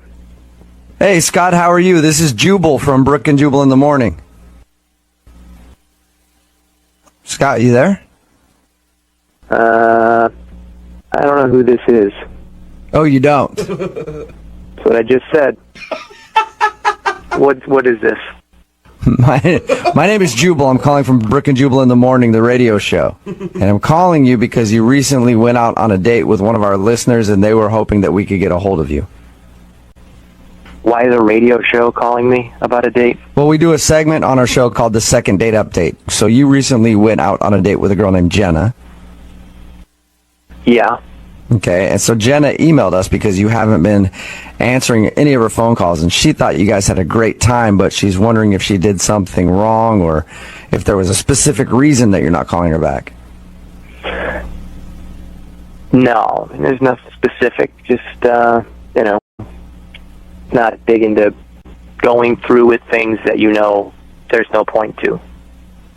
Hey, Scott, how are you? This is Jubal from Brooke and Jubal in the Morning. Scott, you there? I don't know who this is. Oh, you don't? That's what I just said. What is this? My name is Jubal. I'm calling from Brooke and Jubal in the Morning, the radio show. And I'm calling you because you recently went out on a date with one of our listeners, and they were hoping that we could get a hold of you. Why is a radio show calling me about a date? Well, we do a segment on our show called the Second Date Update. So you recently went out on a date with a girl named Jenna. Yeah. Okay, and so Jenna emailed us because you haven't been answering any of her phone calls, and she thought you guys had a great time, but she's wondering if she did something wrong or if there was a specific reason that you're not calling her back. No, there's nothing specific. Just, not big into going through with things that there's no point to.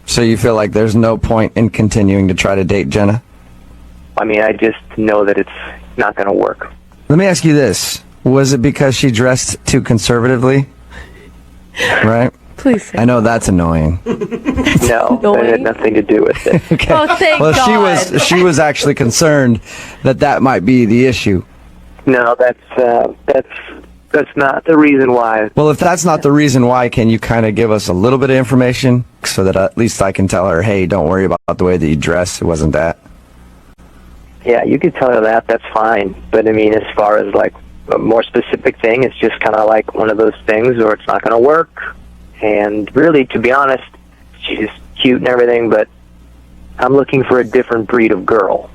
So you feel like there's no point in continuing to try to date Jenna? I mean, I just know that it's not going to work. Let me ask you this. Was it because she dressed too conservatively? Right? Please say. I know that's annoying. No, it had nothing to do with it. Okay. Oh, thank well, God. she was actually concerned that might be the issue. No, that's not the reason why. Well, if that's not the reason why, can you kind of give us a little bit of information so that at least I can tell her, hey, don't worry about the way that you dress. It wasn't that. Yeah, you could tell her that. That's fine. But, I mean, as far as, like, a more specific thing, it's just kind of like one of those things where it's not going to work. And really, to be honest, she's cute and everything, but I'm looking for a different breed of girl.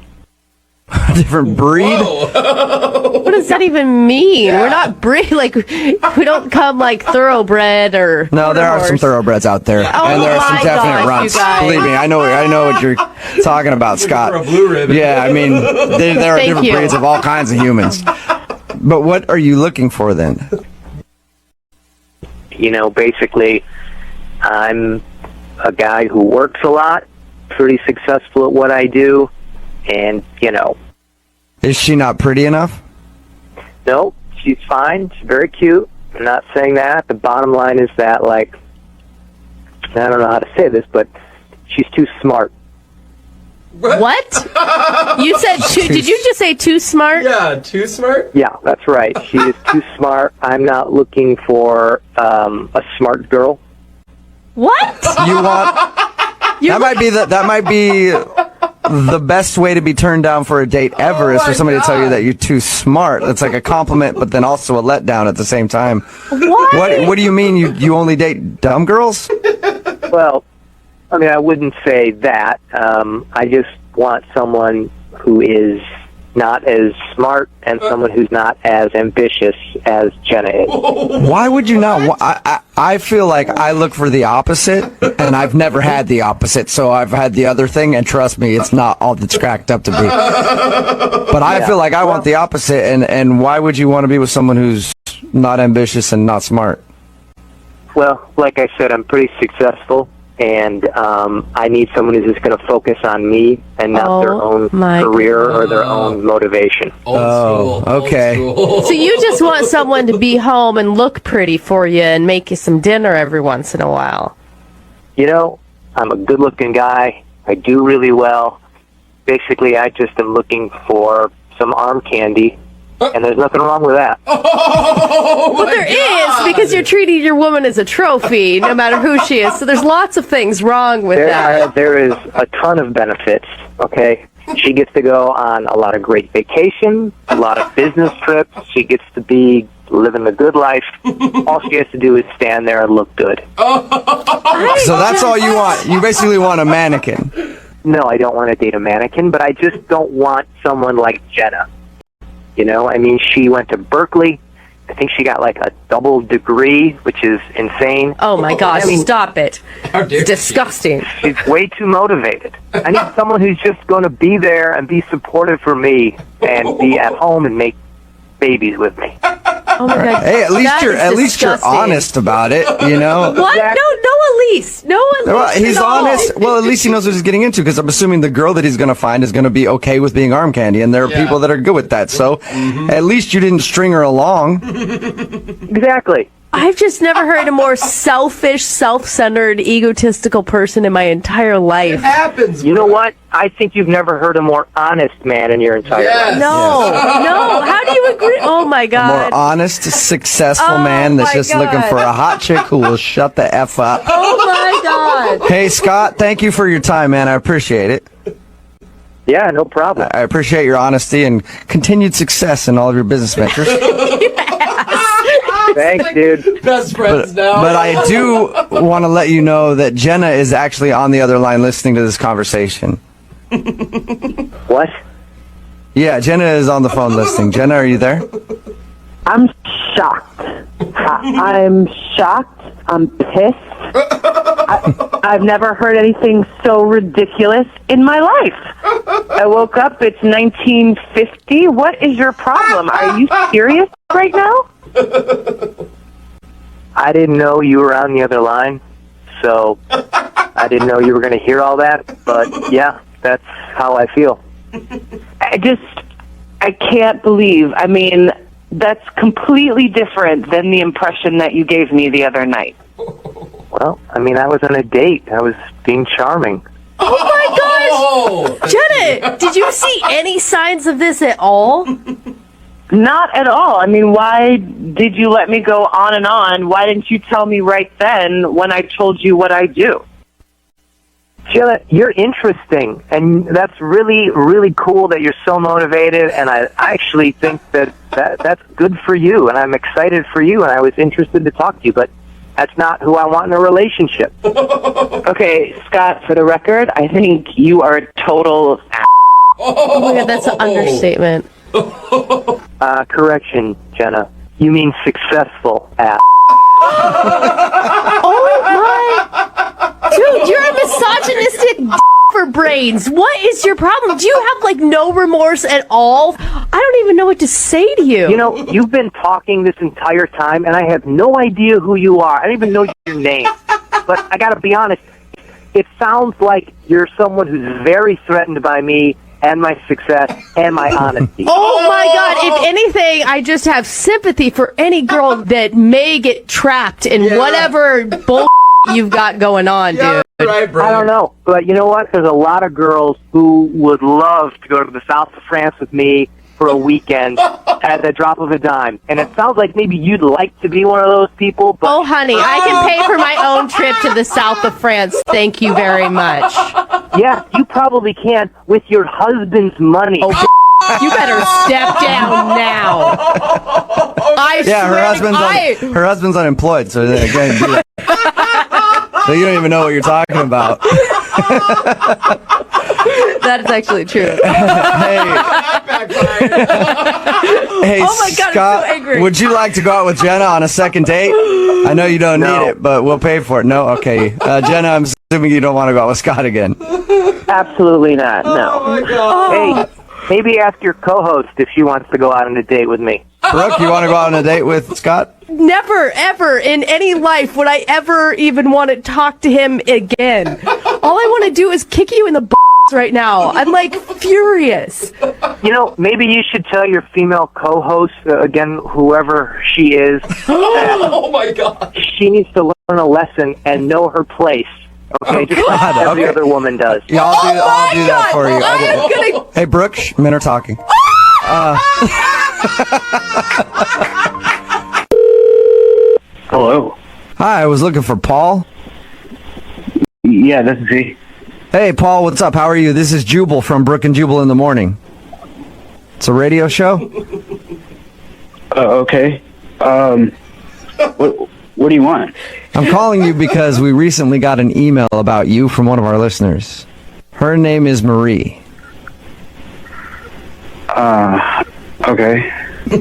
A different breed? What does that even mean? We're not like we don't come like thoroughbred or. No, there are some horse. thoroughbreds out there, Oh and there are some my definite gosh, runts. you guys. Believe me, I know what you're talking about, Scott. For a blue ribbon. Yeah, I mean, there are Thank different you. breeds of all kinds of humans. But what are you looking for then? Basically, I'm a guy who works a lot, pretty successful at what I do, and, Is she not pretty enough? no, she's fine. She's very cute. I'm not saying that. The bottom line is that, like, I don't know how to say this, but she's too smart. What? You said too? Did you just say too smart? Yeah, too smart? Yeah, that's right. She is too smart. I'm not looking for a smart girl. What? You want That might be the best way to be turned down for a date ever is for somebody to tell you that you're too smart. It's like a compliment, but then also a letdown at the same time. What do you mean you only date dumb girls? Well, I mean, I wouldn't say that. I just want someone who is not as smart and someone who's not as ambitious as Jenna is. Why would you not? I feel like I look for the opposite, and I've never had the opposite, so I've had the other thing, and trust me, it's not all that's cracked up to be. But I feel like I want the opposite, and why would you want to be with someone who's not ambitious and not smart? Well, like I said, I'm pretty successful, and I need someone who's just going to focus on me and not their own career or their own motivation. Okay. So you just want someone to be home and look pretty for you and make you some dinner every once in a while. You know, I'm a good-looking guy. I do really well. Basically, I just am looking for some arm candy, and there's nothing wrong with that. Well, there is, because you're treating your woman as a trophy, no matter who she is. So there's lots of things wrong with that. There is a ton of benefits, okay? She gets to go on a lot of great vacations, a lot of business trips. She gets to be living the good life. All she has to do is stand there and look good. So that's all you want. You basically want a mannequin. No, I don't want to date a mannequin, but I just don't want someone like Jenna. You know, I mean, she went to Berkeley. I think she got like a double degree, which is insane. Oh my gosh, stop it. It's disgusting. She's way too motivated. I need someone who's just going to be there and be supportive for me and be at home and make babies with me. Oh my God. Hey, at least you're honest about it, you know? What? No, Elise. No one. Well, he's honest. Well, at least he knows what he's getting into, because I'm assuming the girl that he's going to find is going to be okay with being arm candy, and there are people that are good with that. So at least you didn't string her along. Exactly. I've just never heard a more selfish, self-centered, egotistical person in my entire life. It happens. You know what? I think you've never heard a more honest man in your entire life. No. How do you agree? Oh my A God. more honest, successful man that's just looking for a hot chick who will shut the F up. Oh my God. Hey, Scott, thank you for your time, man. I appreciate it. Yeah, no problem. I appreciate your honesty and continued success in all of your business ventures. Thanks, dude. Best friends now. But I do want to let you know that Jenna is actually on the other line listening to this conversation. What? Yeah, Jenna is on the phone listening. Jenna, are you there? I'm shocked. I'm shocked. I'm pissed. I've never heard anything so ridiculous in my life. I woke up, it's 1950. What is your problem? Are you serious right now? I didn't know you were on the other line, so I didn't know you were going to hear all that, but yeah, that's how I feel. I can't believe. I mean, that's completely different than the impression that you gave me the other night. Well, I mean, I was on a date. I was being charming. Oh my gosh! Jenna, did you see any signs of this at all? Not at all. I mean, why did you let me go on and on? Why didn't you tell me right then when I told you what I do? Jenna, you're interesting, and that's really, really cool that you're so motivated, and I actually think that's good for you, and I'm excited for you, and I was interested to talk to you, but that's not who I want in a relationship. Okay, Scott, for the record, I think you are a total ass. Oh my God, that's an understatement. Correction, Jenna. You mean successful ass. Oh my... Dude, you're a misogynistic for brains. What is your problem? Do you have, like, no remorse at all? I don't even know what to say to you. You know, you've been talking this entire time, and I have no idea who you are. I don't even know your name. But I gotta be honest, it sounds like you're someone who's very threatened by me and my success and my honesty. Oh my God, if anything, I just have sympathy for any girl that may get trapped in whatever bull you've got going on, dude. Right, I don't know, but you know what? There's a lot of girls who would love to go to the south of France with me for a weekend at the drop of a dime. And it sounds like maybe you'd like to be one of those people. But Oh, honey, I can pay for my own trip to the south of France. Thank you very much. yeah, you probably can with your husband's money. Oh, you better step down now. Her husband's unemployed, so again, so you don't even know what you're talking about. That is actually true. Hey, Oh my God, Scott, I'm so angry. would you like to go out with Jenna on a second date? I know you don't need it, but we'll pay for it. No? Okay. Jenna, I'm assuming you don't want to go out with Scott again. Absolutely not, no. Oh my God. Hey, maybe ask your co-host if she wants to go out on a date with me. Brooke, you want to go out on a date with Scott? Never, ever in any life would I ever even want to talk to him again. All I want to do is kick you in the right now. I'm like furious. You know, maybe you should tell your female co-host, again, whoever she is, Oh my God. she needs to learn a lesson and know her place. Okay, just like every other woman does. Yeah, I'll do that for you. Hey, Brooke, men are talking. Hello. Hi, I was looking for Paul. Yeah, this is he. Hey, Paul, what's up? How are you? This is Jubal from Brooke and Jubal in the Morning. It's a radio show. Okay. What do you want? I'm calling you because we recently got an email about you from one of our listeners. Her name is Marie. Okay.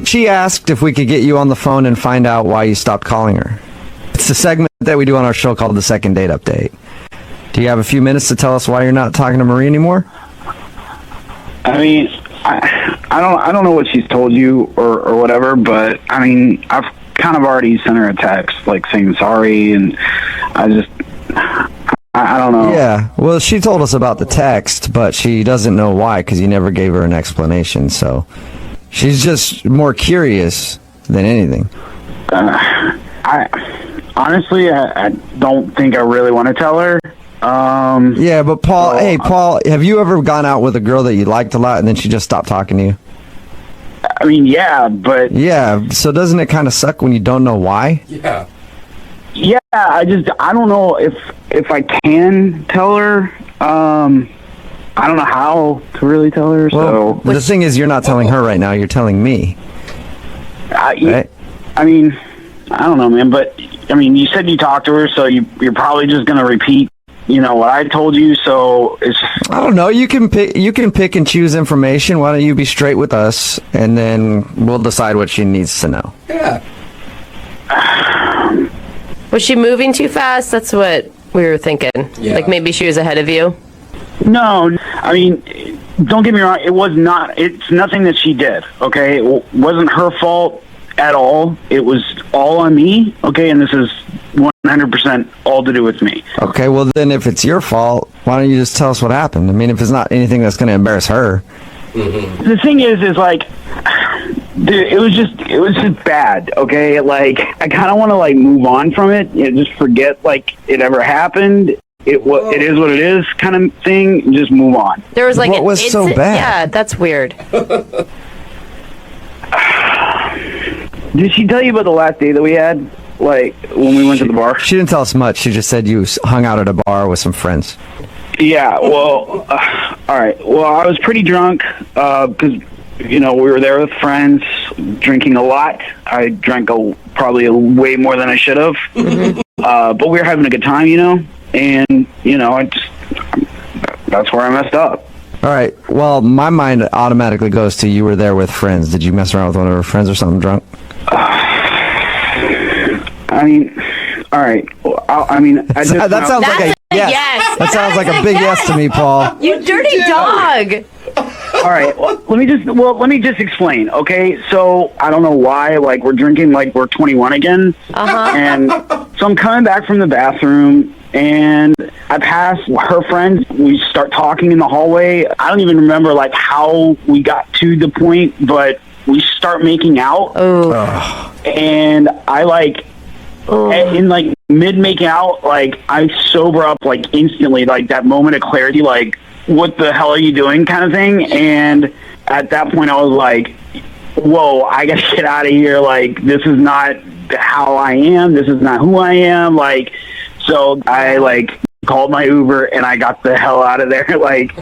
She asked if we could get you on the phone and find out why you stopped calling her. It's a segment that we do on our show called the Second Date Update. Do you have a few minutes to tell us why you're not talking to Marie anymore? I mean, I don't know what she's told you or whatever, but I mean, I've kind of already sent her a text like saying sorry, and I don't know. Yeah, well, she told us about the text, but she doesn't know why because you never gave her an explanation. So she's just more curious than anything. I honestly don't think I really want to tell her. Yeah, but Paul, hey, Paul, have you ever gone out with a girl that you liked a lot and then she just stopped talking to you? I mean, yeah, but... Yeah, so doesn't it kind of suck when you don't know why? Yeah. Yeah, I don't know if I can tell her. I don't know how to really tell her, Well, the thing is, you're not telling her right now, you're telling me. Right? I mean, I don't know, man, but, I mean, you said you talked to her, so you're probably just going to repeat, what I told you, so it's... I don't know, you can pick and choose information. Why don't you be straight with us, and then we'll decide what she needs to know. Yeah. Was she moving too fast? That's what we were thinking. Yeah. Like maybe she was ahead of you. No, I mean, don't get me wrong, it's nothing that she did, okay? It wasn't her fault at all. It was all on me, okay? And this is 100% all to do with me. Okay, well then if it's your fault, why don't you just tell us what happened? I mean, if it's not anything that's going to embarrass her. Mm-hmm. The thing is like, dude, it was just bad, okay? Like, I kind of want to, like, move on from it, just forget, like, it ever happened. It is what it is kind of thing, and just move on. There was like What was so bad? Yeah, that's weird. Did she tell you about the last day that we had? Like, when we went to the bar? She didn't tell us much. She just said you hung out at a bar with some friends. Yeah, well, all right. Well, I was pretty drunk because, we were there with friends, drinking a lot. I drank probably way more than I should have. Mm-hmm. But we were having a good time, and, that's where I messed up. All right. Well, my mind automatically goes to you were there with friends. Did you mess around with one of her friends or something drunk? I mean, all right. Well, that sounds like a yes. That sounds like a big yes to me, Paul. You dirty dog. All right. Well, let me just explain. Okay. So I don't know why. Like we're drinking like we're 21 again. And so I'm coming back from the bathroom and I pass her friends. We start talking in the hallway. I don't even remember like how we got to the point, but we start making out. Oh. And I like in like mid making out, like I sober up like instantly, like that moment of clarity, like what the hell are you doing kind of thing. And at that point I was like, whoa, I gotta get out of here. Like, this is not how I am. This is not who I am. Like, so I like called my Uber and I got the hell out of there. Like,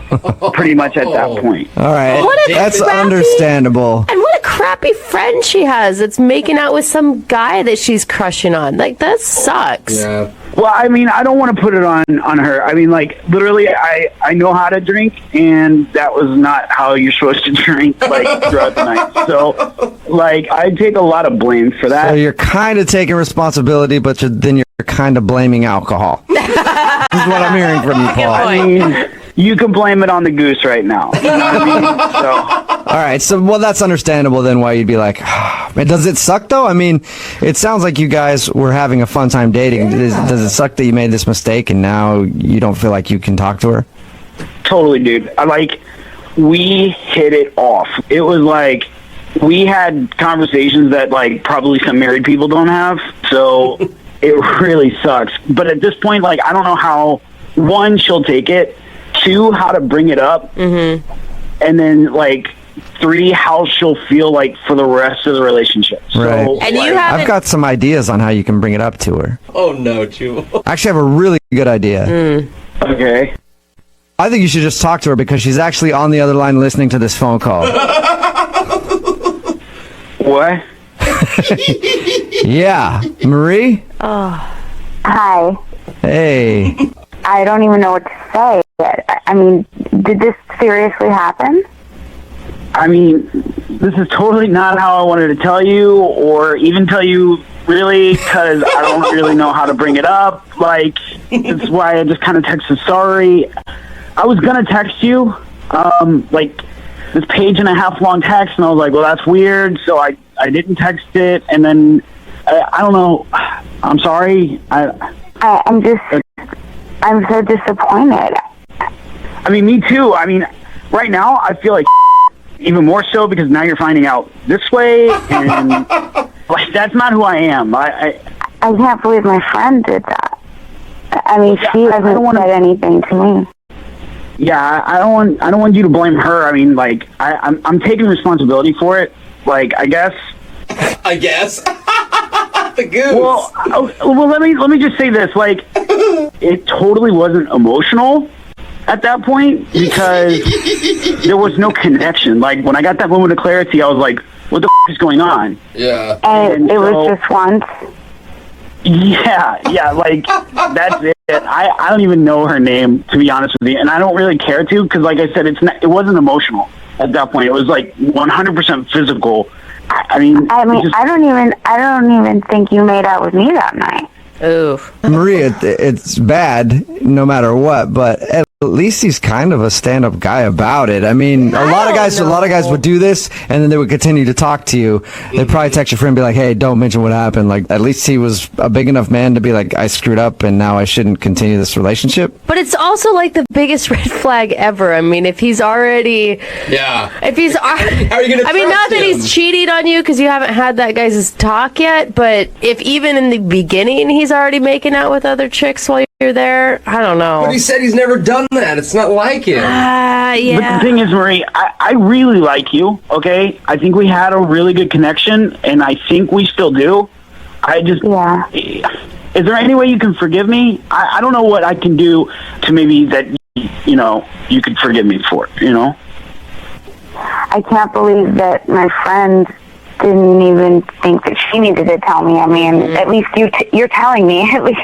pretty much at that point. All right, that's understandable. And what a crappy friend she has that's making out with some guy that she's crushing on. Like, that sucks. Yeah. Well, I mean, I don't want to put it on her. I mean, like, literally, I know how to drink, and that was not how you're supposed to drink, like, throughout the night. So, like, I take a lot of blame for that. So you're kind of taking responsibility, but then you're kind of blaming alcohol. This is what I'm hearing from you, Paul. I mean, you can blame it on the goose right now. You know what I mean? So. All right, so well, that's understandable then why you'd be like, man, does it suck though? I mean, it sounds like you guys were having a fun time dating. Does it suck that you made this mistake and now you don't feel like you can talk to her? Totally, dude. We hit it off. It was like we had conversations that like probably some married people don't have. So it really sucks. But at this point, like, I don't know how, one, she'll take it, two, how to bring it up, and then like 3, how she'll feel like for the rest of the relationship. So, Right. And like, you haven't... I've got some ideas on how you can bring it up to her. Oh no, Jubal. I actually have a really good idea. Okay. I think you should just talk to her because she's actually on the other line listening to this phone call. What? Yeah. Marie? Hi. Hey. I don't even know what to say. I mean, did this seriously happen? I mean, this is totally not how I wanted to tell you or even tell you, really, because I don't really know how to bring it up. Like, that's why I just kind of texted sorry. I was going to text you, like, this page-and-a-half long text, and I was like, well, that's weird, so I didn't text it, and then, I don't know, I'm sorry. I'm so disappointed. I mean, me too. I mean, right now, I feel like even more so because now you're finding out this way, and like that's not who I am. I can't believe my friend did that. I mean, she hasn't said anything to me. Yeah, I don't want you to blame her. I mean, like I'm taking responsibility for it. Like, I guess. The goose. Well, let me just say this. Like, it totally wasn't emotional at that point because there was no connection. Like, when I got that moment of clarity, I was like, what the is going on? Yeah. And it was just once? Yeah, like, that's it. I don't even know her name, to be honest with you, and I don't really care to because, like I said, it wasn't emotional at that point. It was, like, 100% physical. I mean, I don't even think you made out with me that night. Ooh. Maria, it's bad no matter what, but at least he's kind of a stand-up guy about it. I mean, a lot of guys would do this, and then they would continue to talk to you. They'd probably text your friend and be like, hey, don't mention what happened. Like, at least he was a big enough man to be like, I screwed up, and now I shouldn't continue this relationship. But it's also like the biggest red flag ever. I mean, if he's already... Yeah. If he's... How are you going to I mean, not that him? he's cheating on you because you haven't had that guy's talk yet, but if even in the beginning he's already making out with other chicks while you're there, I don't know. But he said he's never done that. It's not like him. Yeah. But the thing is, Marie, I really like you, okay? I think we had a really good connection, and I think we still do. Yeah. Is there any way you can forgive me? I don't know what I can do to maybe that, you know, you could forgive me for, you know? I can't believe that my friend didn't even think that she needed to tell me. I mean, at least you're telling me. At least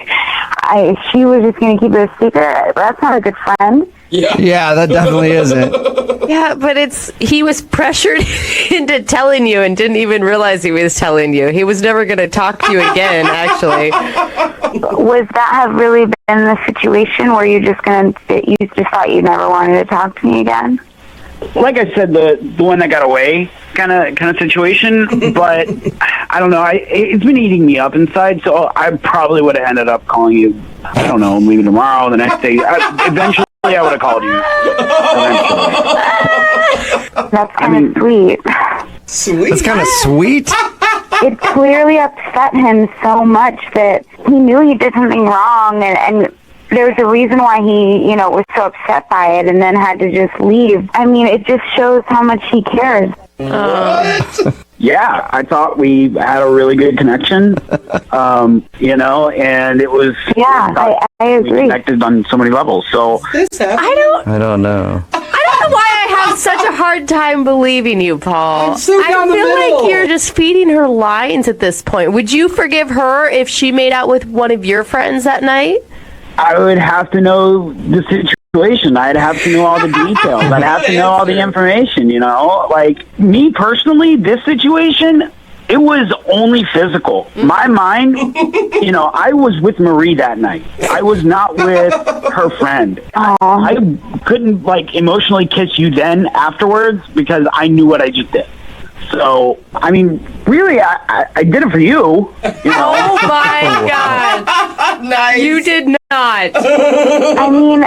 she was just going to keep it a secret. That's not a good friend. Yeah, that definitely isn't. Yeah, but he was pressured into telling you and didn't even realize he was telling you. He was never going to talk to you again, actually. Was that have really been the situation where you just thought you never wanted to talk to me again? Like I said, the one that got away kind of situation, but I don't know. It's been eating me up inside, so I probably would have ended up calling you. I don't know, maybe tomorrow, the next day. Eventually, I would have called you. That's kind of sweet. Sweet. That's kind of sweet. It clearly upset him so much that he knew he did something wrong, and there's a reason why he, was so upset by it and then had to just leave. I mean, it just shows how much he cares. Yeah, I thought we had a really good connection, and it was... Yeah, I agree. We connected on so many levels, so... I don't know. I don't know why I have such a hard time believing you, Paul. I'm so down the I feel middle. like you're just feeding her lines at this point. Would you forgive her if she made out with one of your friends that night? I would have to know the situation. I'd have to know all the details. I'd have to know all the information, Like, me personally, this situation, it was only physical. My mind, I was with Marie that night. I was not with her friend. I couldn't, emotionally kiss you then afterwards because I knew what I just did. So, I mean, really, I did it for you. Oh, my God. Nice. You did not. I mean,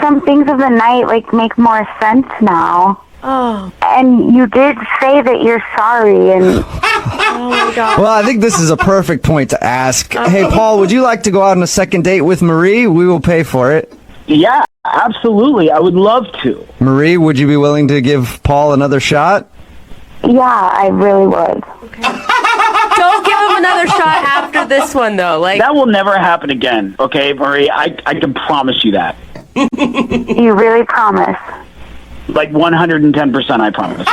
some things of the night, make more sense now. Oh. And you did say that you're sorry, and... Oh, my God. Well, I think this is a perfect point to ask. Hey, Paul, would you like to go out on a second date with Marie? We will pay for it. Yeah, absolutely. I would love to. Marie, would you be willing to give Paul another shot? Yeah, I really would. Don't give him another shot after this one, though. That will never happen again, okay, Marie? I can promise you that. You really promise? 110%, I promise.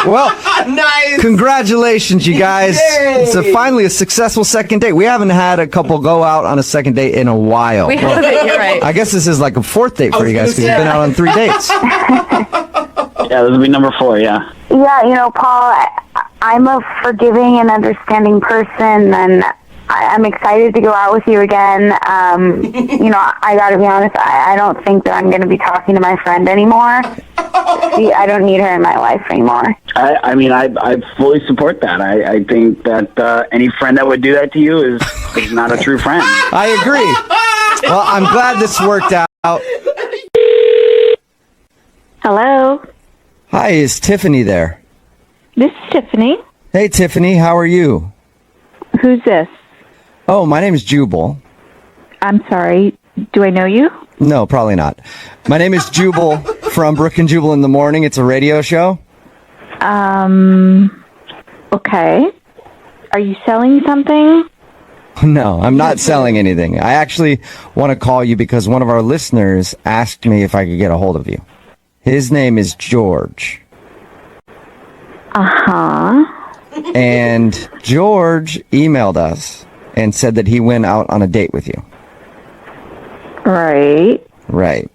Well, nice. Congratulations, you guys. Yay. It's finally a successful second date. We haven't had a couple go out on a second date in a while. We haven't, you're right. I guess this is like a fourth date for you guys because you've been out on 3 dates. Yeah, this will be number 4, yeah. Yeah, Paul, I'm a forgiving and understanding person, and I'm excited to go out with you again. I gotta be honest, I don't think that I'm gonna be talking to my friend anymore. See, I don't need her in my life anymore. I fully support that. I think that any friend that would do that to you is not a true friend. I agree. Well, I'm glad this worked out. Hello? Hi, is Tiffany there? This is Tiffany. Hey, Tiffany, how are you? Who's this? Oh, my name is Jubal. I'm sorry. Do I know you? No, probably not. My name is Jubal from Brooke and Jubal in the Morning. It's a radio show. Okay. Are you selling something? No, I'm not selling anything. I actually want to call you because one of our listeners asked me if I could get a hold of you. His name is George. Uh-huh. And George emailed us and said that he went out on a date with you. Right. Right.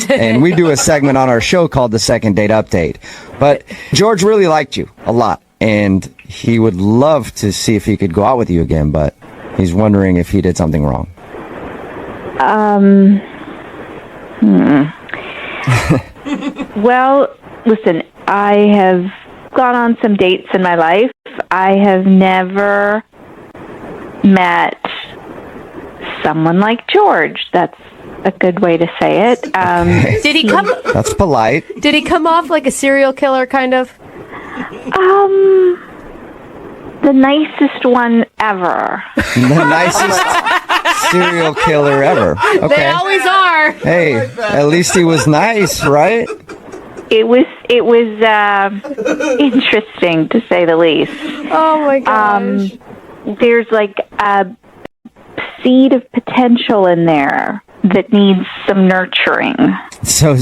And we do a segment on our show called The Second Date Update. But George really liked you a lot, and he would love to see if he could go out with you again, but he's wondering if he did something wrong. Well, listen, I have gone on some dates in my life. I have never met someone like George. That's a good way to say it. Did he come? That's polite. Did he come off like a serial killer, kind of? The nicest one ever. The nicest serial killer ever. They Okay. always are. Hey, at least he was nice, right? It was interesting, to say the least. Oh my gosh. There's like a seed of potential in there that needs some nurturing. So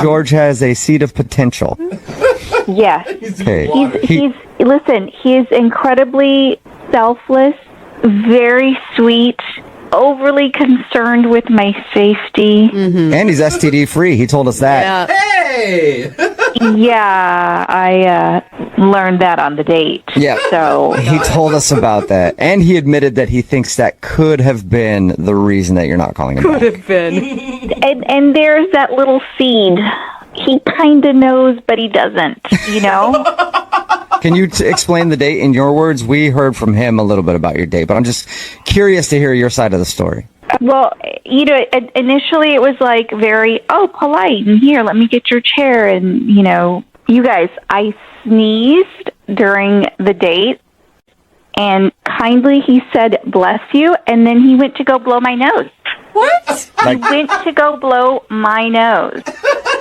George has a seed of potential. Yes. Okay. He's incredibly selfless, very sweet, overly concerned with my safety. And he's STD free. He told us that. Hey! Yeah, I learned that on the date. Yeah. So He told us about that. And he admitted that he thinks that could have been the reason that you're not calling him back. Could have been. and there's that little seed. He kind of knows, but he doesn't, Can you explain the date in your words? We heard from him a little bit about your date, but I'm just curious to hear your side of the story. Well, initially it was like very, polite, and here, let me get your chair, and, you guys, I sneezed during the date, and kindly he said, bless you, and then he went to go blow my nose. What? He went to go blow my nose.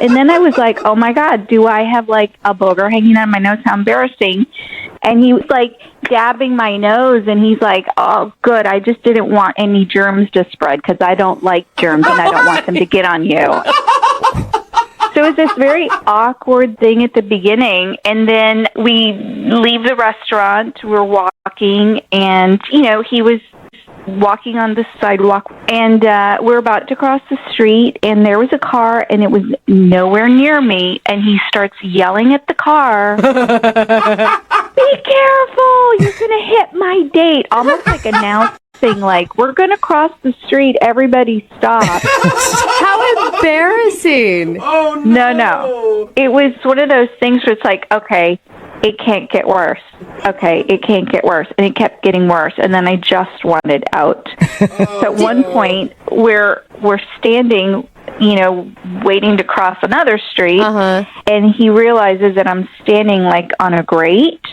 And then I was like, oh my God, do I have like a booger hanging on my nose? How embarrassing. And he was like dabbing my nose, and he's like, oh, good. I just didn't want any germs to spread because I don't like germs and I don't want them to get on you. So it was this very awkward thing at the beginning. And then we leave the restaurant. We're walking, and, you know, he was walking on the sidewalk, and we're about to cross the street, and there was a car, and it was nowhere near me, and he starts yelling at the car, be careful, you're going to hit my date, almost like announcing, like, we're going to cross the street, everybody stop. How embarrassing. Oh, No. It was one of those things where it's like, okay, it can't get worse. Okay, it can't get worse. And it kept getting worse. And then I just wanted out. So at one point, we're standing, you know, waiting to cross another street. And he realizes that I'm standing, like, on a grate.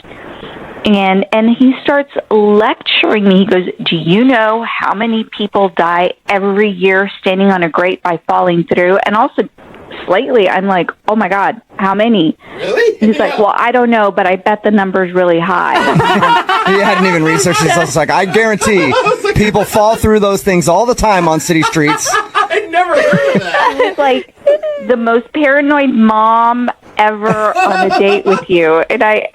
And he starts lecturing me. He goes, do you know how many people die every year standing on a grate by falling through? And also, slightly, I'm like, oh my God, how many? Really? He's like, well, I don't know, but I bet the number's really high. He hadn't even researched it. So it's like, I guarantee people fall through those things all the time on city streets. I'd never heard of that. It's like the most paranoid mom ever on a date with you. And I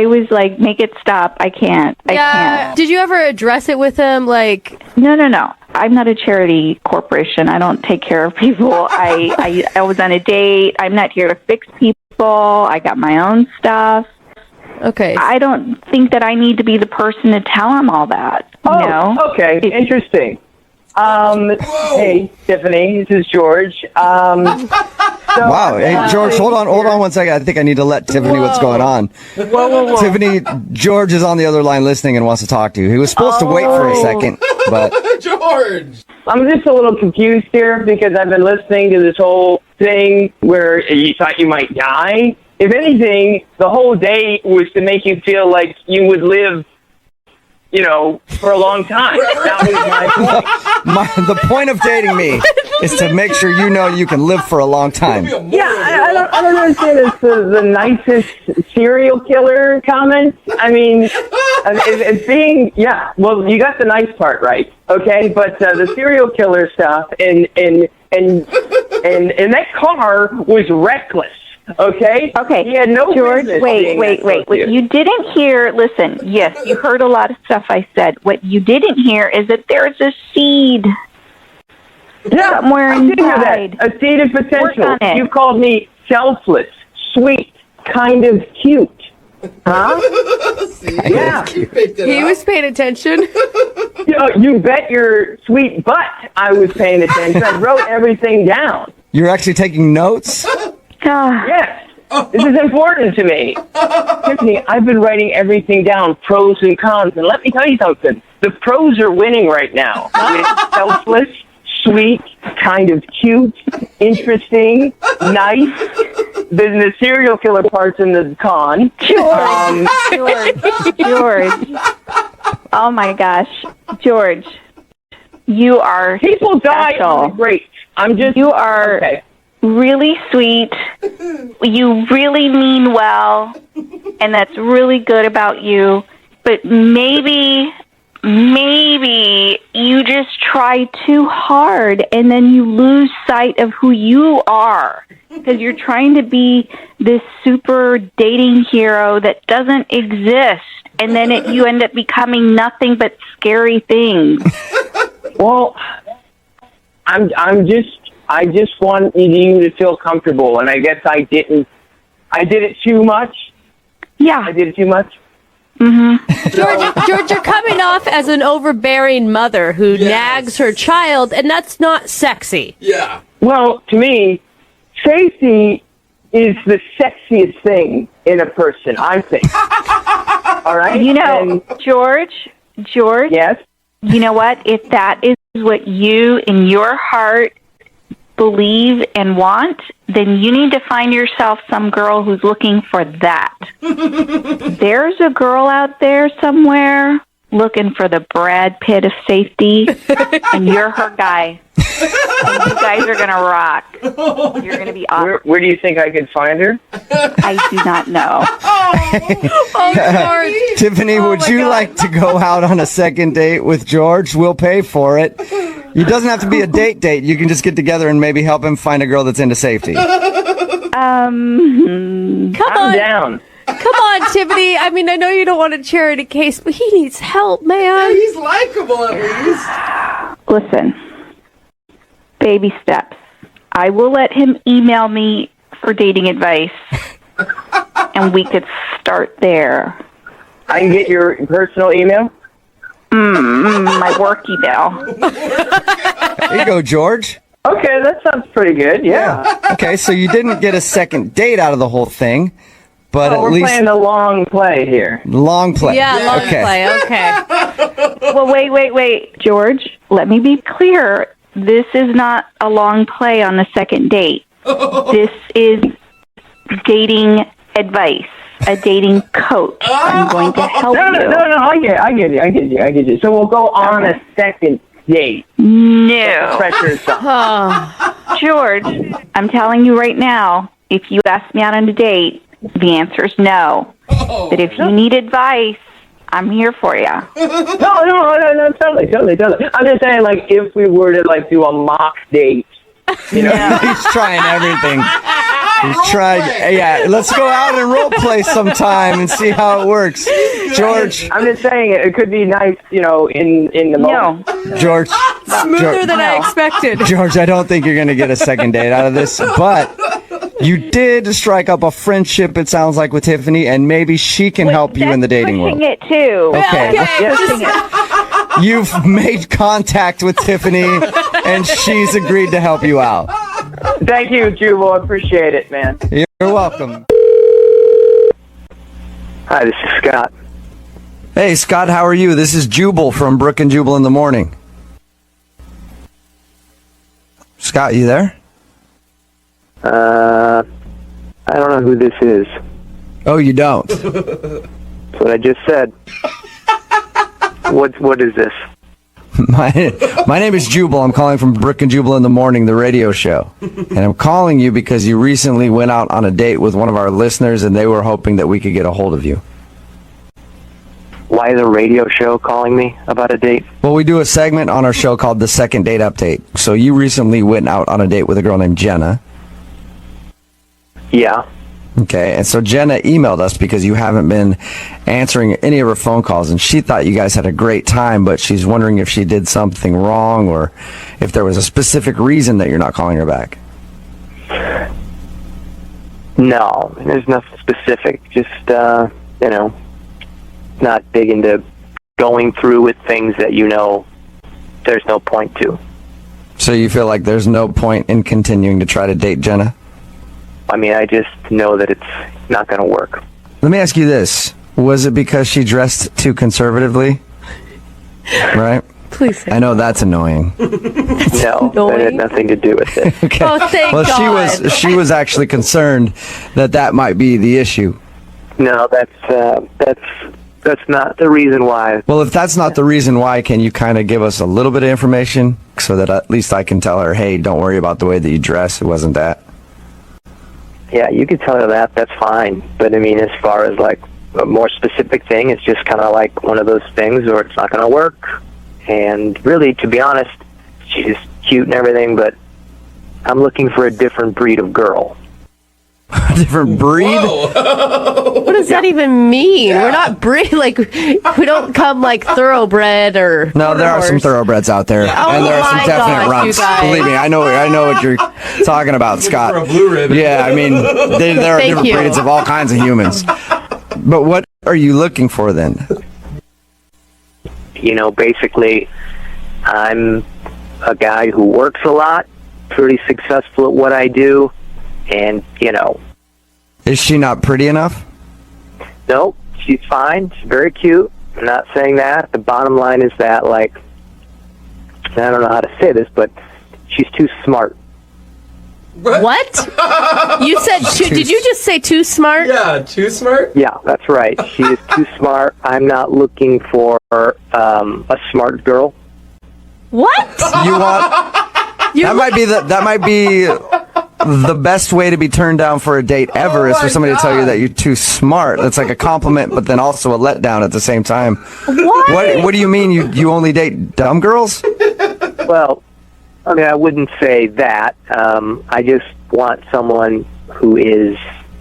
was like, make it stop. I can't. I can't. Did you ever address it with him? Like, No. I'm not a charity corporation. I don't take care of people. I was on a date. I'm not here to fix people. I got my own stuff. Okay. I don't think that I need to be the person to tell him all that. Oh, you know? okay. Interesting. Hey, Tiffany, this is George. Wow. Hey, George, hold on 1 second. I think I need to let Tiffany what's going on. Whoa. Tiffany, George is on the other line listening and wants to talk to you. He was supposed to wait for a second, but... George! I'm just a little confused here because I've been listening to this whole thing where you thought you might die. If anything, the whole day was to make you feel like you would live, you know, for a long time. That was my point. The point of dating me is to make sure you know you can live for a long time. Yeah, I don't understand it's the nicest serial killer comment. I mean, it's being, yeah, well, you got the nice part right, okay? But the serial killer stuff and that car was reckless. Okay. He had no George, business. Wait. What you didn't hear, listen, yes, you heard a lot of stuff I said. What you didn't hear is that there's a seed somewhere I did hear inside. that. A seed of potential. Work on it. You called me selfless, sweet, kind of cute. Huh? Yeah. He was paying attention. You bet your sweet butt I was paying attention. I wrote everything down. You're actually taking notes? Yes. This is important to me. Tiffany, I've been writing everything down, pros and cons, and let me tell you something. The pros are winning right now. It's selfless, sweet, kind of cute, interesting, nice. The serial killer part's in the con. George. Oh my gosh. George, you are People die on the great. You are really sweet. You really mean well, and that's really good about you. But maybe you just try too hard, and then you lose sight of who you are because you're trying to be this super dating hero that doesn't exist, and then you end up becoming nothing but scary things. Well, I just wanted you to feel comfortable, and I guess I didn't. I did it too much. Yeah. I did it too much. Mm-hmm. George, you're coming off as an overbearing mother who nags her child, and that's not sexy. Yeah. Well, to me, safety is the sexiest thing in a person, I think. All right? You know, George? Yes? You know what? If that is what you, in your heart, believe and want, then you need to find yourself some girl who's looking for that. There's a girl out there somewhere looking for the Brad Pitt of safety, and you're her guy. And you guys are going to rock. You're going to be awesome. Where do you think I could find her? I do not know. Tiffany, would you like to go out on a second date with George? We'll pay for it. It doesn't have to be a date. You can just get together and maybe help him find a girl that's into safety. Come I'm on. down. Come on, Tiffany. I mean, I know you don't want a charity case, but he needs help, man. He's likable at least. Listen, baby steps. I will let him email me for dating advice, and we could start there. I can get your personal email? My work email. There you go, George. Okay, that sounds pretty good, yeah. Okay, so you didn't get a second date out of the whole thing, but at we're least playing the long play here. long play. Yeah, long Okay. play. Okay. Well, wait. George, let me be clear. This is not a long play on the second date. This is dating advice, a dating coach. I'm going to help No, you. I get you. So we'll go on a second date. No. Pressure Oh. George, I'm telling you right now, if you ask me out on a date, the answer is no. But if you need advice, I'm here for you. No, totally. I'm just saying, like, if we were to, like, do a mock date, you know? He's trying everything. He's trying. Yeah, let's go out and role play sometime and see how it works. George. I'm just saying it could be nice, you know, in the moment. George. Smoother than I expected. George, I don't think you're going to get a second date out of this, but you did strike up a friendship, it sounds like, with Tiffany, and maybe she can help you in the dating world. Pushing it too. Okay. Pushing it. You've made contact with Tiffany, and she's agreed to help you out. Thank you, Jubal. I appreciate it, man. You're welcome. Hi, this is Scott. Hey, Scott, how are you? This is Jubal from Brooke and Jubal in the Morning. Scott, you there? I don't know who this is. Oh, you don't? That's what I just said. What is this? My name is Jubal. I'm calling from Brooke and Jubal in the Morning, the radio show. And I'm calling you because you recently went out on a date with one of our listeners, and they were hoping that we could get a hold of you. Why is a radio show calling me about a date? Well, we do a segment on our show called The Second Date Update. So you recently went out on a date with a girl named Jenna. Yeah. Okay, and so Jenna emailed us because you haven't been answering any of her phone calls, and she thought you guys had a great time, but she's wondering if she did something wrong or if there was a specific reason that you're not calling her back. No, there's nothing specific. Just, not big into going through with things that you know there's no point to. So you feel like there's no point in continuing to try to date Jenna? I mean, I just know that it's not going to work. Let me ask you this. Was it because she dressed too conservatively? Right? Please say I know that's annoying. No, that had nothing to do with it. Okay. Oh, thank well, God. she was actually concerned that might be the issue. No, that's not the reason why. Well, if that's not the reason why, can you kind of give us a little bit of information so that at least I can tell her, hey, don't worry about the way that you dress. It wasn't that. Yeah, you could tell her that. That's fine. But, I mean, as far as, like, a more specific thing, it's just kind of like one of those things where it's not going to work. And really, to be honest, she's cute and everything, but I'm looking for a different breed of girl. A different breed? What does that even mean? We're not like we don't come like thoroughbred or. No, there are some thoroughbreds out there, Oh and there are some my definite gosh, runts. you guys. Believe me, I know what you're talking about, Scott. For a blue ribbon. Yeah, I mean, there are Thank different you. breeds of all kinds of humans. But what are you looking for then? You know, basically, I'm a guy who works a lot, pretty successful at what I do, and, you know. Is she not pretty enough? No, she's fine. She's very cute. I'm not saying that. The bottom line is that, like, I don't know how to say this, but she's too smart. What? You said did you just say too smart? Yeah, too smart? Yeah, that's right. She is too smart. I'm not looking for a smart girl. What? You want that might be the best way to be turned down for a date ever is for somebody to tell you that you're too smart. That's like a compliment, but then also a letdown at the same time. What do you mean you only date dumb girls? Well, I mean, I wouldn't say that. I just want someone who is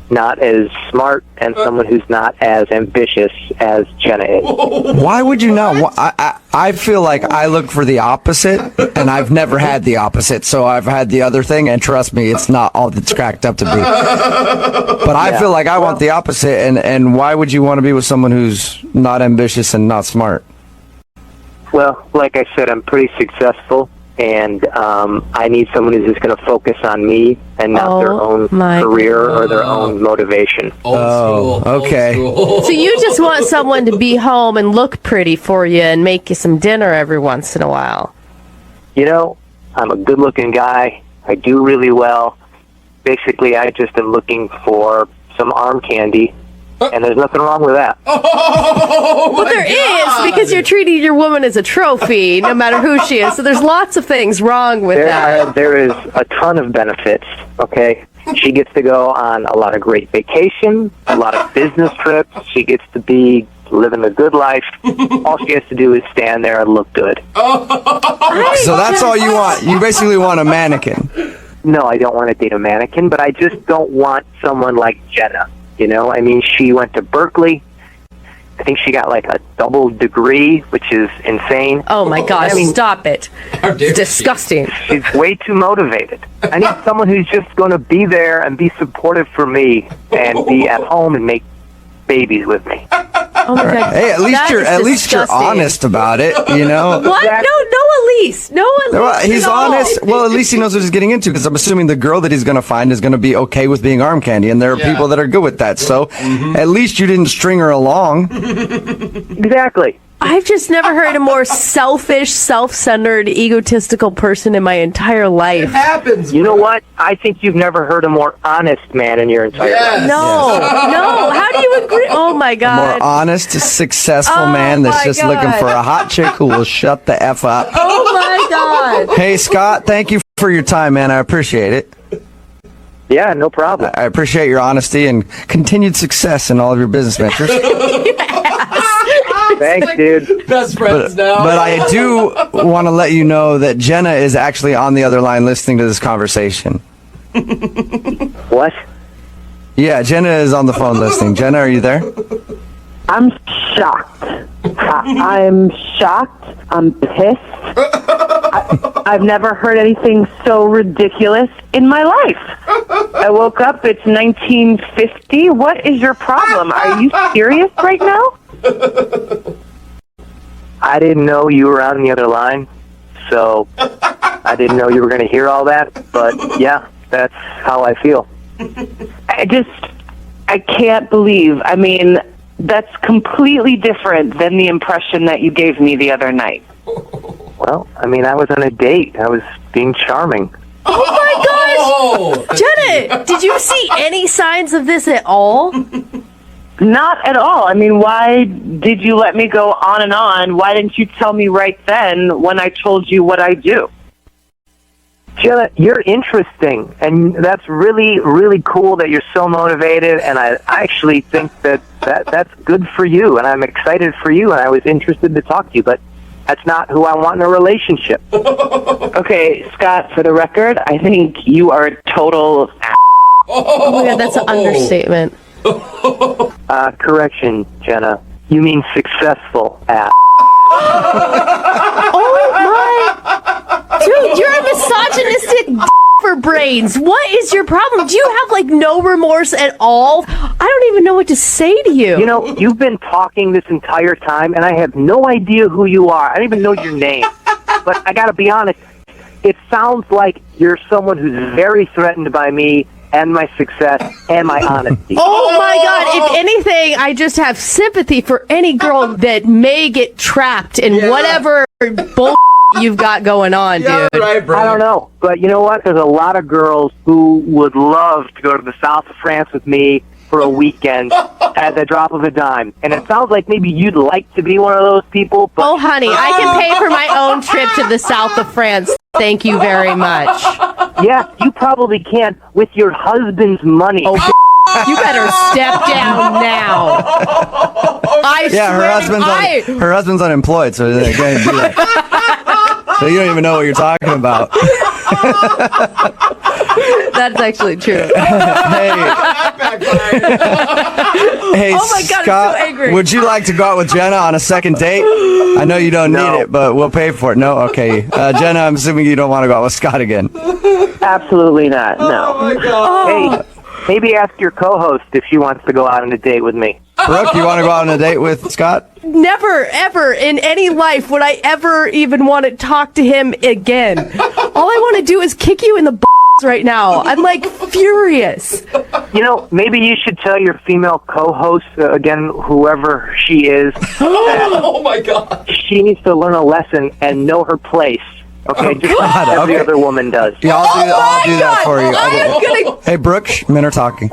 not as smart and someone who's not as ambitious as Jenna is. Why would you not? I feel like I look for the opposite, and I've never had the opposite, so I've had the other thing, and trust me, it's not all that's cracked up to be. But I feel like I want the opposite, and why would you want to be with someone who's not ambitious and not smart? Well, like I said, I'm pretty successful, and I need someone who's just going to focus on me and not their own career or their own motivation. Okay. So you just want someone to be home and look pretty for you and make you some dinner every once in a while. You know, I'm a good-looking guy. I do really well. Basically, I just am looking for some arm candy. And there's nothing wrong with that. But there is, because you're treating your woman as a trophy, no matter who she is. So there's lots of things wrong with that. There is a ton of benefits, okay? She gets to go on a lot of great vacations, a lot of business trips. She gets to be living a good life. All she has to do is stand there and look good. So that's all you want. You basically want a mannequin. No, I don't want to date a mannequin, but I just don't want someone like Jenna. You know, I mean, she went to Berkeley. I think she got like a double degree, which is insane. Oh my gosh, stop it. It's disgusting. She's way too motivated. I need someone who's just going to be there and be supportive for me and be at home and make babies with me. Oh my God. Hey, at least you're honest about it, you know? What? No, Elise. No, Elise. Well, he's honest. Well, at least he knows what he's getting into, because I'm assuming the girl that he's going to find is going to be okay with being arm candy, and there are people that are good with that. So at least you didn't string her along. Exactly. I've just never heard a more selfish, self-centered, egotistical person in my entire life. It happens. You know what? I think you've never heard a more honest man in your entire life. No. How do you agree? Oh my God. More honest, successful man that's just looking for a hot chick who will shut the F up. Oh my God. Hey, Scott, thank you for your time, man. I appreciate it. Yeah, no problem. I appreciate your honesty and continued success in all of your business ventures. Thanks, dude. Best friends now. But I do want to let you know that Jenna is actually on the other line listening to this conversation. What? Yeah, Jenna is on the phone listening. Jenna, are you there? I'm shocked. I'm shocked. I'm pissed. I've never heard anything so ridiculous in my life. I woke up, it's 1950. What is your problem? Are you serious right now? I didn't know you were on the other line, so I didn't know you were going to hear all that, but yeah, that's how I feel. I can't believe, I mean, that's completely different than the impression that you gave me the other night. Well, I mean, I was on a date. I was being charming. Oh my gosh! Jenna, did you see any signs of this at all? Not at all. I mean, why did you let me go on and on? Why didn't you tell me right then when I told you what I do? Jenna, you're interesting, and that's really, really cool that you're so motivated, and I actually think that's good for you, and I'm excited for you, and I was interested to talk to you, but that's not who I want in a relationship. Okay, Scott, for the record, I think you are a total ass. Oh my God, that's an understatement. Correction, Jenna. You mean successful ass. Oh my... Dude, you're a misogynistic for brains. What is your problem? Do you have, like, no remorse at all? I don't even know what to say to you. You know, you've been talking this entire time, and I have no idea who you are. I don't even know your name. But I gotta be honest, it sounds like you're someone who's very threatened by me and my success and my honesty. Oh my God, if anything, I just have sympathy for any girl that may get trapped in whatever bull you've got going on, Yeah, dude. right, bro. I don't know, but you know what? There's a lot of girls who would love to go to the south of France with me for a weekend at the drop of a dime. And it sounds like maybe you'd like to be one of those people. But Oh, honey, I can pay for my own trip to the south of France. Thank you very much. yeah, you probably can with your husband's money. Oh, you better step down now. I Yeah, swear her husband's unemployed, so they can't do that. So you don't even know what you're talking about. That's actually true. Hey, Oh my God, I'm Scott, so angry. would you like to go out with Jenna on a second date? I know you don't need it, but we'll pay for it. No? Okay. Jenna, I'm assuming you don't want to go out with Scott again. Absolutely not. No. Oh, my God. Hey, maybe ask your co-host if she wants to go out on a date with me. Brooke, you want to go out on a date with Scott? Never, ever in any life would I ever even want to talk to him again. All I want to do is kick you in the right now. I'm like furious. You know, maybe you should tell your female co-host, again, whoever she is, Oh, my God. she needs to learn a lesson and know her place. Okay, just like every other woman does. Yeah, I'll do that for you. I am gonna... Hey, Brooke, men are talking.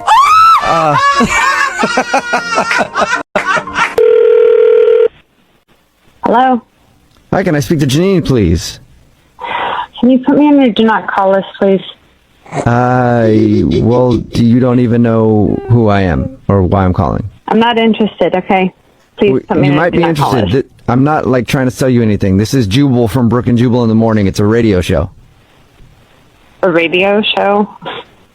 Hello? Hi, can I speak to Janine, please? Can you put me on your do not call list, please? Well, you don't even know who I am or why I'm calling. I'm not interested, okay? Please put me You on might your do be not call interested. list. I'm not like trying to sell you anything. This is Jubal from Brooke and Jubal in the Morning. It's a radio show. A radio show?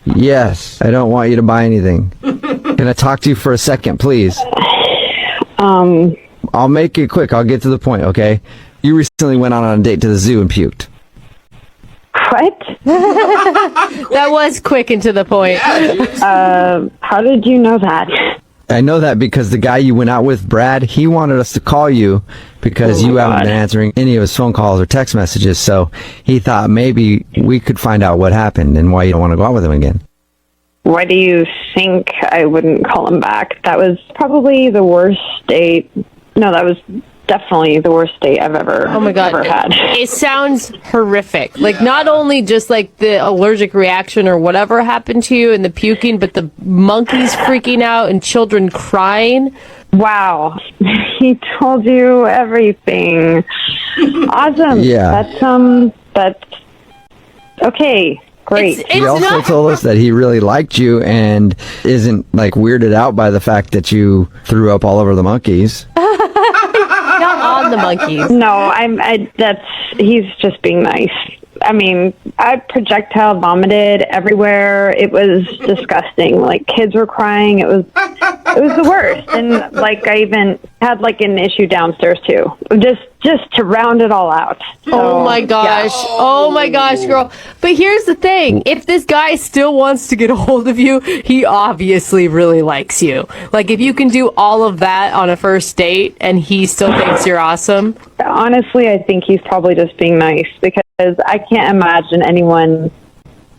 Yes, I don't want you to buy anything. Can I talk to you for a second, please? I'll make it quick. I'll get to the point, okay? You recently went on a date to the zoo and puked. What? That was quick and to the point. How did you know that? I know that because the guy you went out with, Brad, he wanted us to call you because you haven't been answering any of his phone calls or text messages. So he thought maybe we could find out what happened and why you don't want to go out with him again. Why do you think I wouldn't call him back? That was probably the worst date. No, that was definitely the worst date I've ever, ever had. It sounds horrific. Like, not only just like the allergic reaction or whatever happened to you and the puking, but the monkeys freaking out and children crying. Wow. He told you everything. Awesome. Yeah. That's okay. Great. He also told us that he really liked you and isn't like weirded out by the fact that you threw up all over the monkeys. Not on the monkeys. No, he's just being nice. I mean, I projectile vomited everywhere. It was disgusting. Like, kids were crying. It was the worst. And like, I even had like an issue downstairs too. Just to round it all out. So, oh my gosh. yeah. Oh my gosh, girl. But here's the thing. If this guy still wants to get a hold of you, he obviously really likes you. Like, if you can do all of that on a first date and he still thinks you're awesome. Honestly, I think he's probably just being nice because I can't imagine anyone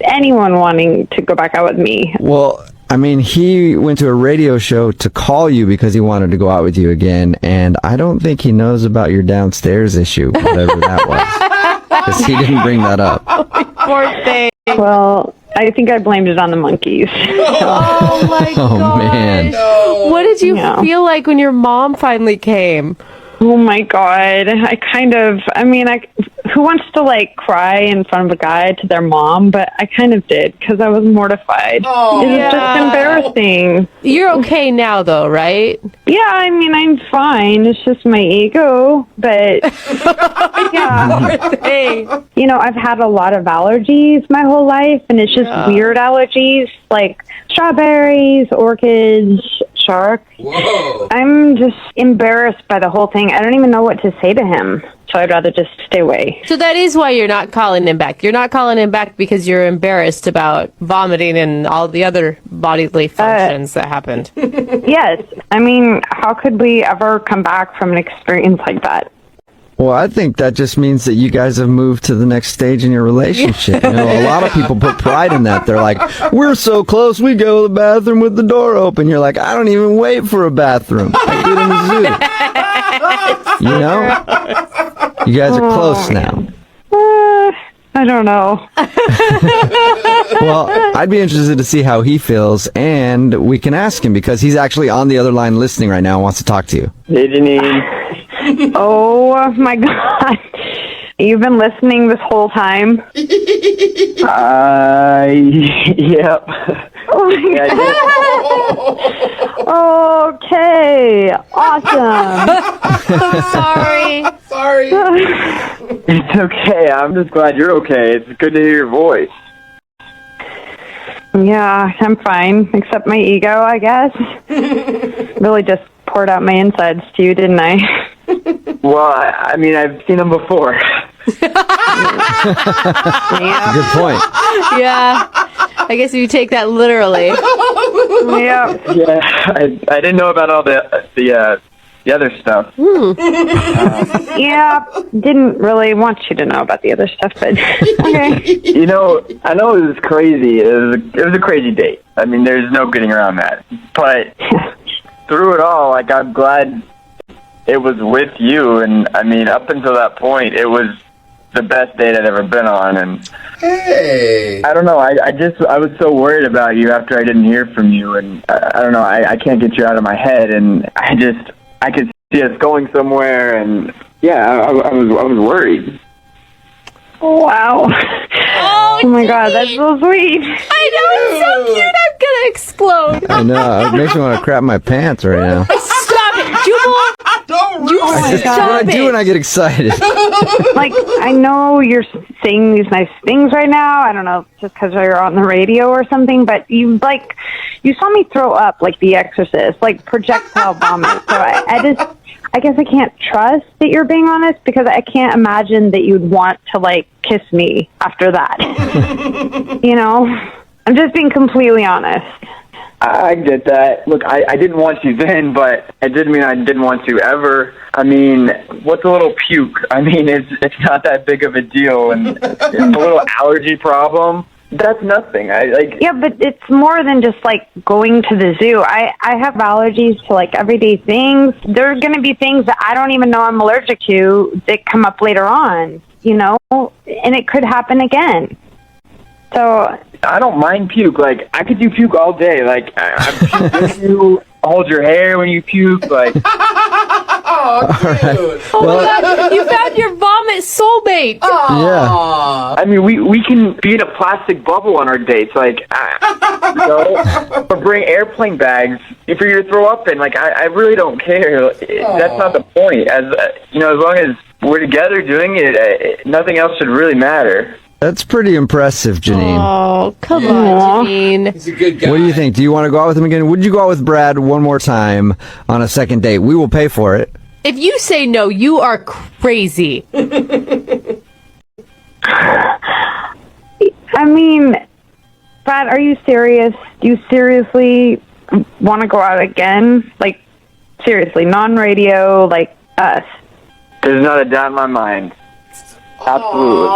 wanting to go back out with me. Well, I mean, he went to a radio show to call you because he wanted to go out with you again, and I don't think he knows about your downstairs issue, whatever that was, because he didn't bring that up. Poor thing. Well, I think I blamed it on the monkeys. Oh my Oh, man. What did you feel like when your mom finally came? Oh my God. Who wants to like cry in front of a guy to their mom? But I kind of did because I was mortified. Oh, it was just embarrassing. You're okay now though, right? Yeah, I mean, I'm fine. It's just my ego. But yeah. You know, I've had a lot of allergies my whole life, and it's just weird allergies like strawberries, orchids, shark. Whoa. I'm just embarrassed by the whole thing. I don't even know what to say to him, so I'd rather just stay away. So that is why you're not calling him back. You're not calling him back because you're embarrassed about vomiting and all the other bodily functions that happened. Yes. I mean, how could we ever come back from an experience like that? Well, I think that just means that you guys have moved to the next stage in your relationship. You know, a lot of people put pride in that. They're like, we're so close, we go to the bathroom with the door open. You're like, I don't even wait for a bathroom. I do it in the zoo. You know? You guys are close now. I don't know. Well, I'd be interested to see how he feels, and we can ask him because he's actually on the other line listening right now and wants to talk to you. Hey, Janine. Oh my God. You've been listening this whole time? Yep. Oh my God. Okay. Awesome. Sorry. It's okay. I'm just glad you're okay. It's good to hear your voice. Yeah, I'm fine. Except my ego, I guess. Really just poured out my insides to you, didn't I? Well, I mean, I've seen them before. Yeah. Good point. Yeah. I guess if you take that literally. Yeah. Yeah, I didn't know about all the other stuff. Yeah, didn't really want you to know about the other stuff, but okay. You know, I know it was crazy. It was a crazy date. I mean, there's no getting around that. But through it all, like, I'm glad it was with you. And I mean, up until that point, it was the best date I'd ever been on. And Hey. I don't know. I was so worried about you after I didn't hear from you, and I don't know. I can't get you out of my head, and I could see us going somewhere, and yeah, I was worried. Wow. Oh, my God, that's so sweet. I know, it's so cute. I'm gonna explode. I know. It makes me want to crap my pants right now. Stop it, Jubal. Don't You ruin It's it. what I do when I get excited. Like, I know you're saying these nice things right now. I don't know, just because you're on the radio or something, but you saw me throw up like The Exorcist, like projectile vomit. So I guess I can't trust that you're being honest, because I can't imagine that you'd want to, like, kiss me after that. You know? I'm just being completely honest. I get that. Look, I didn't want you then, but it didn't mean I didn't want to ever. I mean, what's a little puke? I mean, it's not that big of a deal, and it's a little allergy problem. That's nothing. Yeah, but it's more than just, like, going to the zoo. I have allergies to, like, everyday things. There are going to be things that I don't even know I'm allergic to that come up later on, you know? And it could happen again. So I don't mind puke. Like, I could do puke all day. Like, I puke with you, hold your hair when you puke. Like, Oh, cute. Oh my God, you found your vomit soulmate. Yeah. I mean, we can be in a plastic bubble on our dates. Like, or bring airplane bags for you to throw up in. Like, I really don't care. That's not the point. As as long as we're together doing it, nothing else should really matter. That's pretty impressive, Janine. Oh, come on, Janine. He's a good guy. What do you think? Do you want to go out with him again? Would you go out with Brad one more time on a second date? We will pay for it. If you say no, you are crazy. I mean, Brad, are you serious? Do you seriously want to go out again? Like, seriously, non-radio, like us. There's not a doubt in my mind. Absolutely.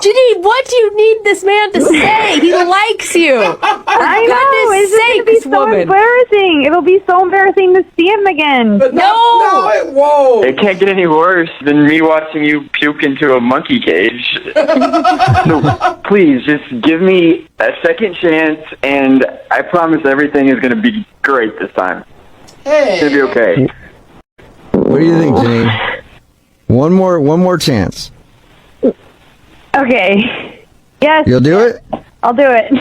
Janine, what do you need this man to say? He likes you. I know. It's going to be so woman. embarrassing. It'll be so embarrassing to see him again. Whoa. It can't get any worse than me watching you puke into a monkey cage. So please, just give me a second chance, and I promise everything is going to be great this time. Hey. It's going to be okay. What do you think, Janine? One more chance. Okay. Yes. You'll do it? I'll do it.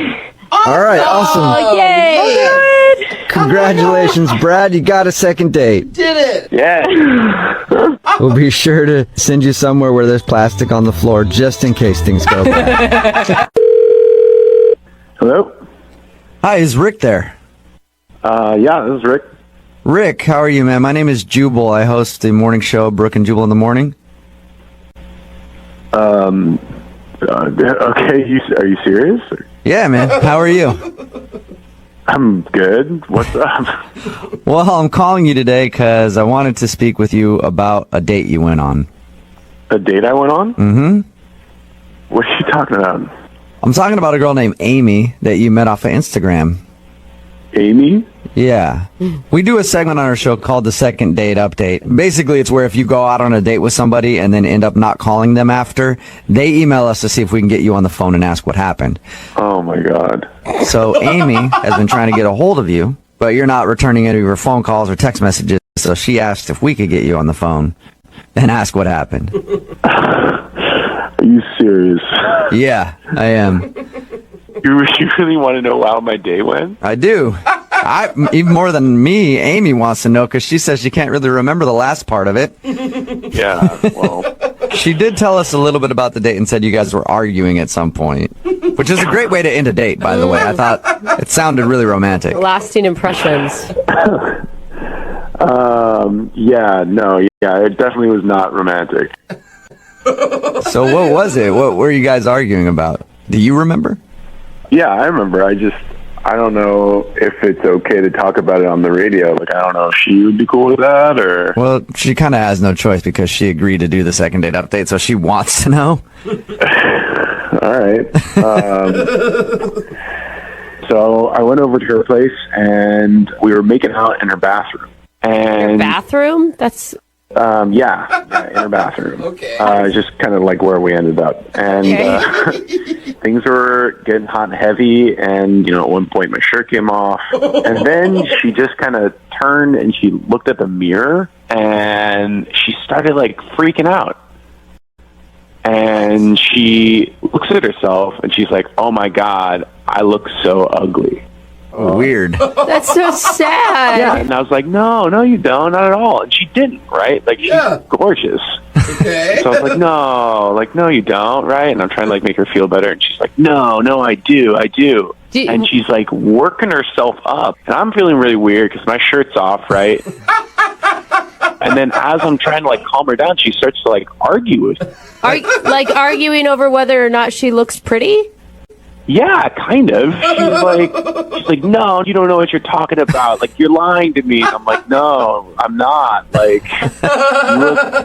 All right, awesome. Oh, yay. I'll do it. Congratulations, Brad. You got a second date. Did it. Yeah. We'll be sure to send you somewhere where there's plastic on the floor just in case things go bad. Hello? Hi, is Rick there? Yeah, this is Rick. Rick, how are you, man? My name is Jubal. I host the morning show, Brooke and Jubal in the Morning. Okay, are you serious? Yeah, man. How are you? I'm good. What's up? Well, I'm calling you today because I wanted to speak with you about a date you went on. A date I went on? Mm-hmm. What are you talking about? I'm talking about a girl named Amy that you met off of Instagram. Amy? Yeah. We do a segment on our show called the Second Date Update. Basically, it's where if you go out on a date with somebody and then end up not calling them after, they email us to see if we can get you on the phone and ask what happened. Oh, my God. So Amy has been trying to get a hold of you, but you're not returning any of her phone calls or text messages, so she asked if we could get you on the phone and ask what happened. Are you serious? Yeah, I am. You really want to know how my day went? I do. Even more than me, Amy wants to know because she says she can't really remember the last part of it. Yeah, well. She did tell us a little bit about the date and said you guys were arguing at some point, which is a great way to end a date, by the way. I thought it sounded really romantic. Lasting impressions. Yeah, it definitely was not romantic. So what was it? What were you guys arguing about? Do you remember? Yeah, I remember. I don't know if it's okay to talk about it on the radio. Like, I don't know if she would be cool with that or... Well, she kind of has no choice because she agreed to do the second date update, so she wants to know. All right. So I went over to her place, and we were making out in her bathroom. And Bathroom? That's... Yeah, in her bathroom. Okay. Just kind of like where we ended up. And things were getting hot and heavy, and, at one point my shirt came off. And then she just kind of turned and she looked at the mirror, and she started, like, freaking out. And she looks at herself, and she's like, oh, my God, I look so ugly. Oh, weird. That's so sad. Yeah, and I was like, no, you don't, not at all. And she didn't, right? Like, she's gorgeous. Okay. So I was like, no, you don't, right? And I'm trying to, like, make her feel better. And she's like, no, I do. And she's, like, working herself up. And I'm feeling really weird because my shirt's off, right? And then as I'm trying to, like, calm her down, she starts to, like, argue with me. Arguing over whether or not she looks pretty? Yeah, kind of. She's like, no, you don't know what you're talking about. Like, you're lying to me. And I'm like, no, I'm not. Like,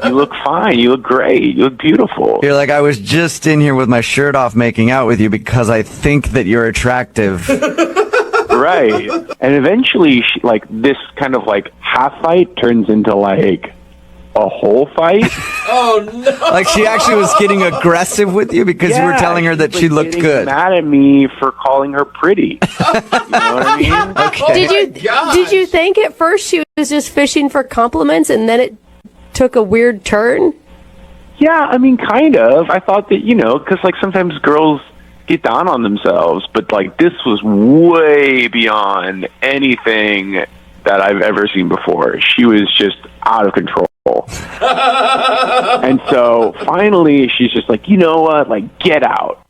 you look fine. You look great. You look beautiful. You're like, I was just in here with my shirt off making out with you because I think that you're attractive. Right. And eventually, this kind of, like, half fight turns into, like, a whole fight. Oh, no. Like, she actually was getting aggressive with you because you were telling her that she looked good. Mad at me for calling her pretty. You know what I mean? Okay. Did you think at first she was just fishing for compliments and then it took a weird turn? Yeah, I mean, kind of. I thought that, because, like, sometimes girls get down on themselves, but, like, this was way beyond anything that I've ever seen before. She was just out of control. And so finally she's just like, you know what, like, get out.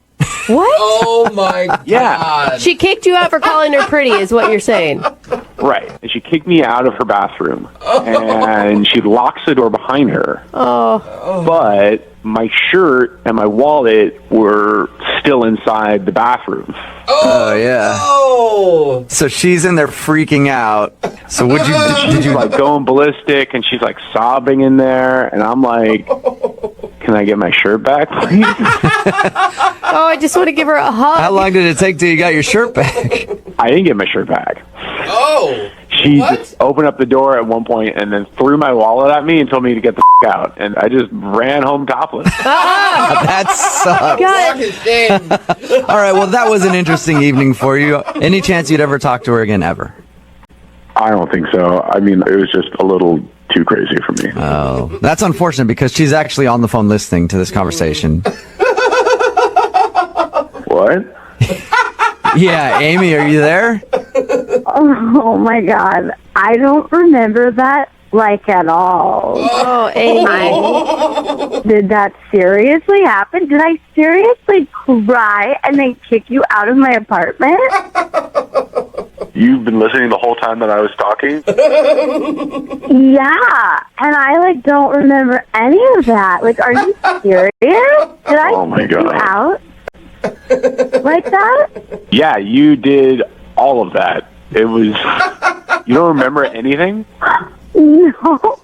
What? Oh my God. Yeah. She kicked you out for calling her pretty is what you're saying. Right. And she kicked me out of her bathroom. And she locks the door behind her. Oh. But my shirt and my wallet were still inside the bathroom. Oh, yeah. Oh. So she's in there freaking out. So did you like going ballistic, and she's like sobbing in there, and I'm like, can I get my shirt back, please? Oh, I just want to give her a hug. How long did it take till you got your shirt back? I didn't get my shirt back. Oh. She just opened up the door at one point and then threw my wallet at me and told me to get the out. And I just ran home topless. That sucks. Fucking shame. All right, well, that was an interesting evening for you. Any chance you'd ever talk to her again, ever? I don't think so. I mean, it was just a little too crazy for me. Oh, that's unfortunate because she's actually on the phone listening to this conversation. What? Yeah, Amy, are you there? Oh my God. I don't remember that like at all. Oh, Amy. Did that seriously happen? Did I seriously cry and then kick you out of my apartment? You've been listening the whole time that I was talking? Yeah. And I don't remember any of that. Are you serious? Did I kick you out? Like that? Yeah, you did all of that. It was... You don't remember anything? No.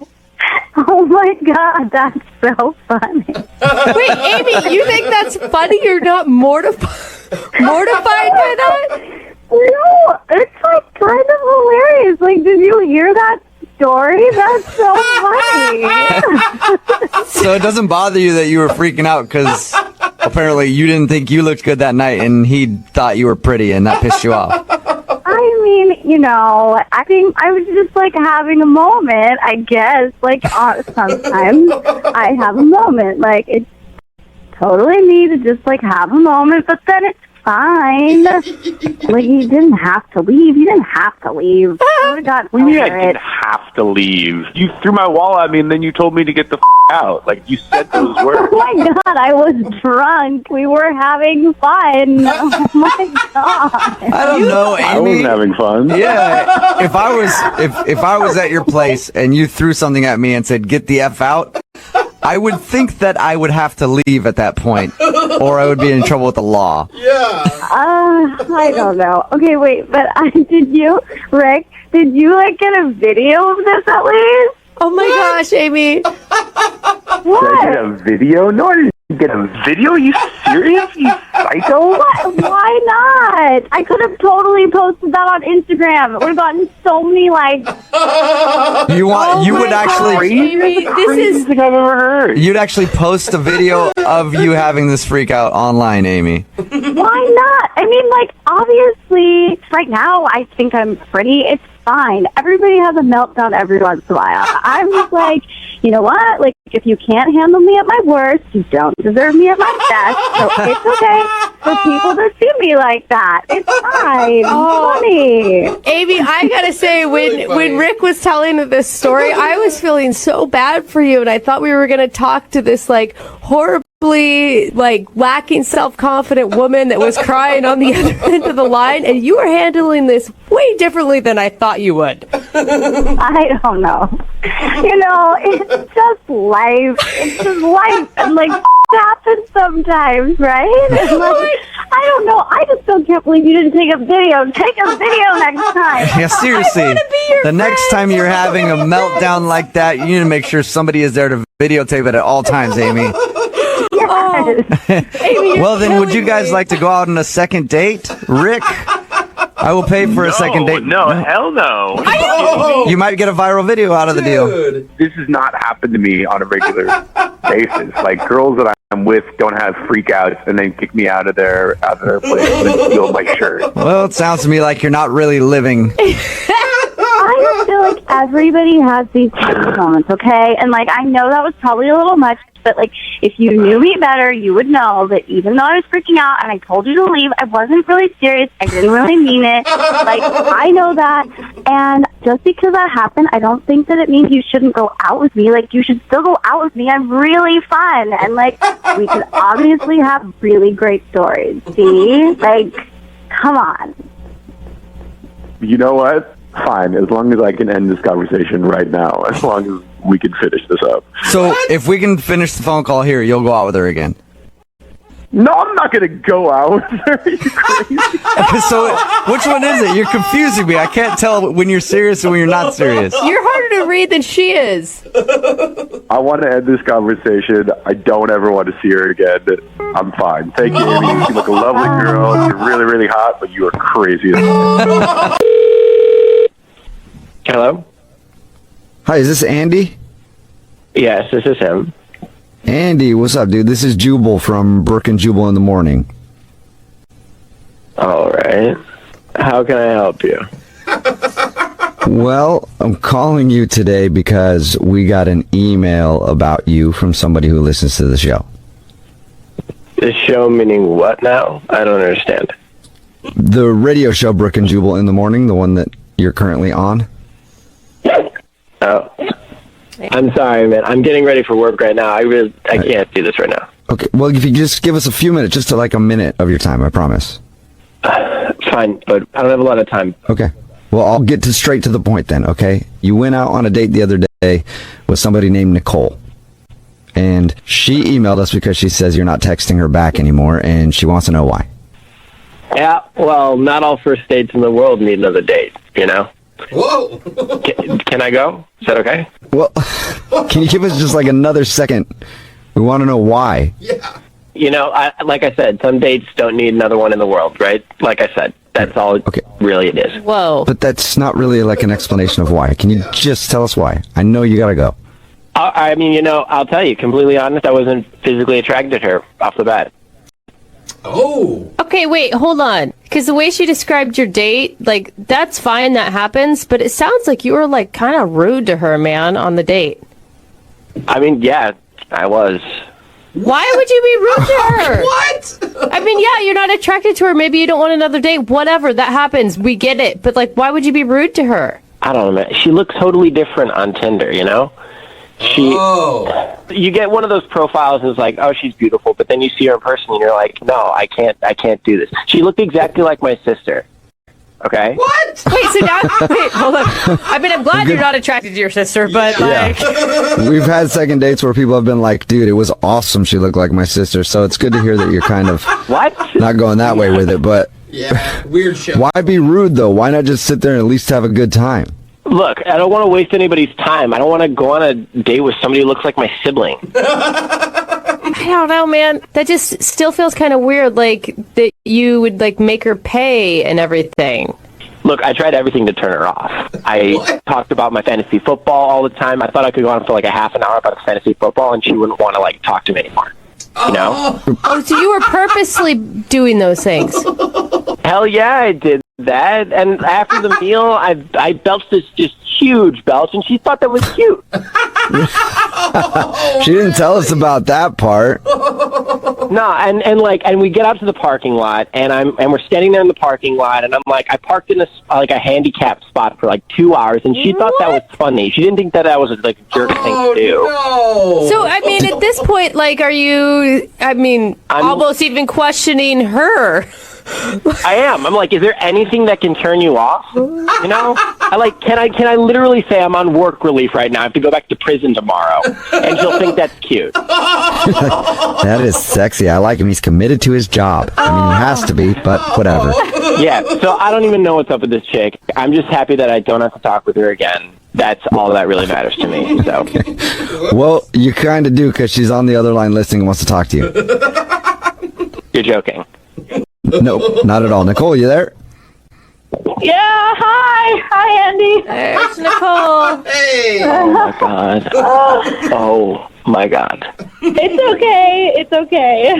Oh my God, that's so funny. Wait, Amy, you think that's funny? You're not mortified by that? No, it's like kind of hilarious. Like, did you hear that story? That's so funny. So it doesn't bother you that you were freaking out because apparently you didn't think you looked good that night and he thought you were pretty and that pissed you off. I mean, I think I was just like having a moment, I guess. Like, sometimes I have a moment. Like, it's totally me to just like have a moment, but then it's fine. Like, you didn't have to leave. You didn't have to leave. I got What do you mean I over didn't it. have to leave? You threw my wall at me and then you told me to get the out. Like, you said those words. Oh my God, I was drunk. We were having fun. Oh my God. I don't know, Amy. I wasn't having fun. Yeah, if I was at your place and you threw something at me and said "get the f out," I would think that I would have to leave at that point, or I would be in trouble with the law. I don't know. Okay, wait, but Rick, did you like get a video of this at least? Oh my gosh, Amy. Did I get a video? No, I didn't get a video. Are you serious? You psycho? What? Why not? I could have totally posted that on Instagram. It would have gotten so many likes. You would actually, Amy, this is thing I've ever heard. you'd actually post a video of you having this freak out online, Amy. Why not? I mean, like, obviously, right now, I think I'm pretty. It's fine. Everybody has a meltdown every once in a while. I'm just like, you know what? Like, if you can't handle me at my worst, you don't deserve me at my best. So it's okay for people to see me like that. It's fine. Oh. It's funny. Amy, I gotta say, when Rick was telling this story, I was feeling so bad for you, and I thought we were gonna talk to this like horribly like lacking self-confident woman that was crying on the other end of the line, and you were handling this way differently than I thought you would. I don't know. It's just life. It's just life. And, like, happens sometimes, right? And, like, I don't know. I just still can't believe you didn't take a video. Take a video next time. Yeah, seriously. The next time you're having a meltdown like that, you need to make sure somebody is there to videotape it at all times, Amy. Amy, Well, then, would you guys like to go out on a second date? Rick, I will pay for a second date. No, hell no. You might get a viral video out of the deal. This has not happened to me on a regular basis. Like, girls that I'm with don't have freakouts and then kick me out of their place and steal my shirt. Well, it sounds to me like you're not really living. I just feel like everybody has these moments, okay? And, like, I know that was probably a little much, but, like, if you knew me better, you would know that even though I was freaking out and I told you to leave, I wasn't really serious. I didn't really mean it. Like, I know that. And just because that happened, I don't think that it means you shouldn't go out with me. Like, you should still go out with me. I'm really fun. And, like, we could obviously have really great stories. See? Like, come on. You know what? Fine, as long as I can end this conversation right now, as long as we can finish this up. So, if we can finish the phone call here, you'll go out with her again. No, I'm not going to go out. Are you crazy? So, which one is it? You're confusing me. I can't tell when you're serious and when you're not serious. you're harder to read than she is. I want to end this conversation. I don't ever want to see her again. I'm fine. Thank you, Amy. You look a lovely girl. You're really, really hot, but you are crazy. Hello? Hi, is this Andy? Yes, this is him. Andy, what's up, dude? This is Jubal from Brooke and Jubal in the Morning. All right. How can I help you? Well, I'm calling you today because we got an email about you from somebody who listens to the show. The show meaning what now? I don't understand. The radio show Brooke and Jubal in the Morning, the one that you're currently on. Oh. I'm sorry, man. I'm getting ready for work right now. I can't do this right now. Okay, well, if you just give us a few minutes, just to like a minute of your time, I promise. Fine, but I don't have a lot of time. Okay. Well, I'll get straight to the point then, okay? You went out on a date the other day with somebody named Nicole. And she emailed us because she says you're not texting her back anymore, and she wants to know why. Yeah, well, not all first dates in the world need another date, you know? Whoa! Can I go? Is that okay? Well, can you give us just like another second? We want to know why. Yeah. You know, like I said, some dates don't need another one in the world, right? Like I said. That's all really it is. Whoa. But that's not really like an explanation of why. Can you just tell us why? I know you gotta go. I mean, I'll tell you, completely honest, I wasn't physically attracted to her off the bat. Oh. Okay, wait, hold on. Because the way she described your date, like, that's fine, that happens, but it sounds like you were, like, kind of rude to her, man, on the date. I mean, yeah, I was. Why would you be rude to her? What? I mean, yeah, you're not attracted to her. Maybe you don't want another date. Whatever, that happens. We get it. But, like, why would you be rude to her? I don't know, man. She looks totally different on Tinder, You get one of those profiles and it's like, oh, she's beautiful, but then you see her in person and you're like, no, I can't do this. She looked exactly like my sister. Okay? What? Wait, so now, hold on. I mean, I'm glad you're not attracted to your sister, but like... We've had second dates where people have been like, dude, it was awesome. She looked like my sister. So it's good to hear that you're kind of not going that way with it, but... Yeah, weird shit. Why be rude, though? Why not just sit there and at least have a good time? Look, I don't want to waste anybody's time. I don't want to go on a date with somebody who looks like my sibling. I don't know, man. That just still feels kind of weird, like, that you would, like, make her pay and everything. Look, I tried everything to turn her off. I talked about my fantasy football all the time. I thought I could go on for, like, a half an hour about fantasy football, and she wouldn't want to, like, talk to me anymore. Oh, so you were purposely doing those things? Hell yeah, I did that. And after the meal, I belched this just huge belch, and she thought that was cute. She didn't tell us about that part. No, and we get out to the parking lot, and we're standing there in the parking lot, and I'm like, I parked in a handicapped spot for like 2 hours, and she thought that was funny. She didn't think that was like a jerk thing to do. No. So I mean, at this point, like, are you? I mean, almost even questioning her. I am. I'm like, is there anything that can turn you off? Can I literally say I'm on work relief right now? I have to go back to prison tomorrow, and she'll think that's cute. That is sexy. I like him. He's committed to his job. I mean, he has to be, but whatever. Yeah. So I don't even know what's up with this chick. I'm just happy that I don't have to talk with her again. That's all that really matters to me. So. Okay. Well, you kind of do because she's on the other line listening and wants to talk to you. You're joking. Nope, not at all. Nicole, you there? Yeah, hi Andy. There's Nicole. Hey. Oh my god. Oh my god. It's okay.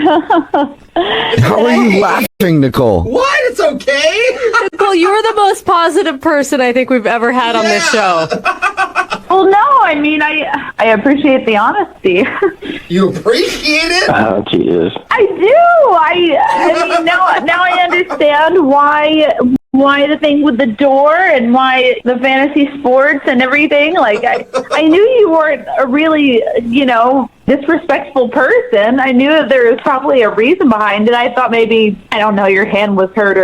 How are you laughing, Nicole? What? It's okay. Nicole, you're the most positive person I think we've ever had on this show. Well, no, I mean, I appreciate the honesty. You appreciate it? Oh, Jesus. I do. I mean, now I understand why the thing with the door and why the fantasy sports and everything. Like, I knew you weren't a really, disrespectful person. I knew that there was probably a reason behind it. I thought maybe, I don't know, your hand was hurt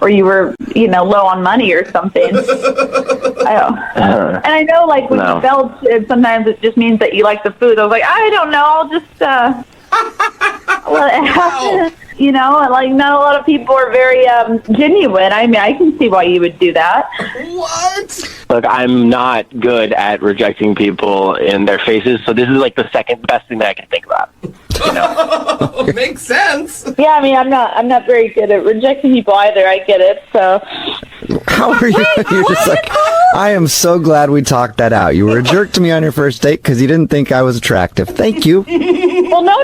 or you were, low on money or something. And I know, like, when you belch, sometimes it just means that you like the food. I was like, I don't know, I'll just let it happen. Like, not a lot of people are very genuine. I mean, I can see why you would do that. What? Look, I'm not good at rejecting people in their faces, so this is like the second best thing that I can think about. Makes sense. Yeah, I mean, I'm not very good at rejecting people either. I get it. So how are you? You're just like, I am so glad we talked that out. You were a jerk to me on your first date because you didn't think I was attractive. Thank you. Well, no.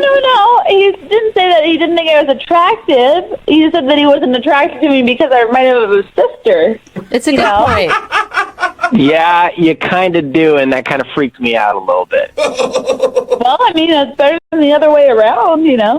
He didn't say that he didn't think I was attractive. He said that he wasn't attracted to me because I reminded him of his sister. It's a good point. Yeah, you kind of do, and that kind of freaked me out a little bit. Well, I mean, it's better than the other way around, Yeah,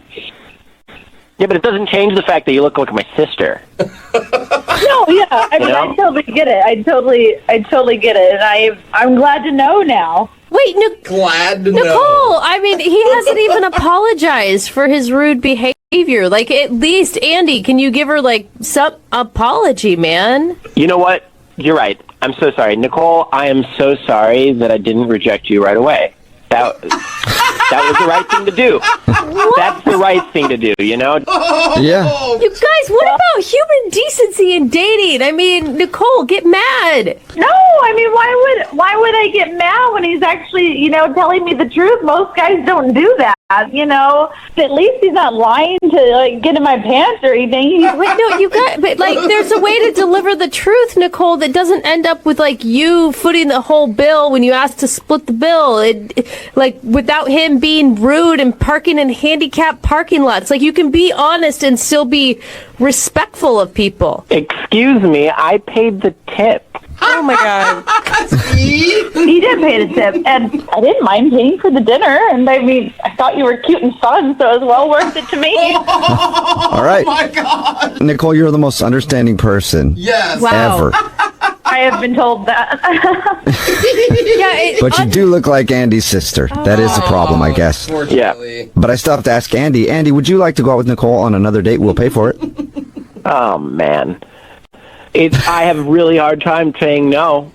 but it doesn't change the fact that you look like my sister. No, yeah. I mean, I totally get it. I totally get it, and I'm glad to know now. Wait, glad to know. Nicole, I mean, he hasn't even apologized for his rude behavior. Like, at least, Andy, can you give her, like, some apology, man? You know what? You're right. I'm so sorry. Nicole, I am so sorry that I didn't reject you right away. That was the right thing to do. What? That's the right thing to do, Yeah. You guys, what about human decency in dating? I mean, Nicole, get mad. No, I mean, why would I get mad when he's actually, telling me the truth? Most guys don't do that. You know, at least he's not lying to like get in my pants or anything. Wait, no, but like, there's a way to deliver the truth, Nicole, that doesn't end up with like you footing the whole bill when you ask to split the bill. Like without him being rude and parking in handicapped parking lots. Like you can be honest and still be respectful of people. Excuse me, I paid the tip. Oh my God. He did pay the tip, and I didn't mind paying for the dinner. And I mean, I thought you were cute and fun, so it was well worth it to me. All right. Oh my God. Nicole, you're the most understanding person Yes. Wow. ever. I have been told that. But you do look like Andy's sister. That is the problem, I guess. Unfortunately. But I still have to ask Andy. Andy, would you like to go out with Nicole on another date? We'll pay for it. Oh, man. I have a really hard time saying no.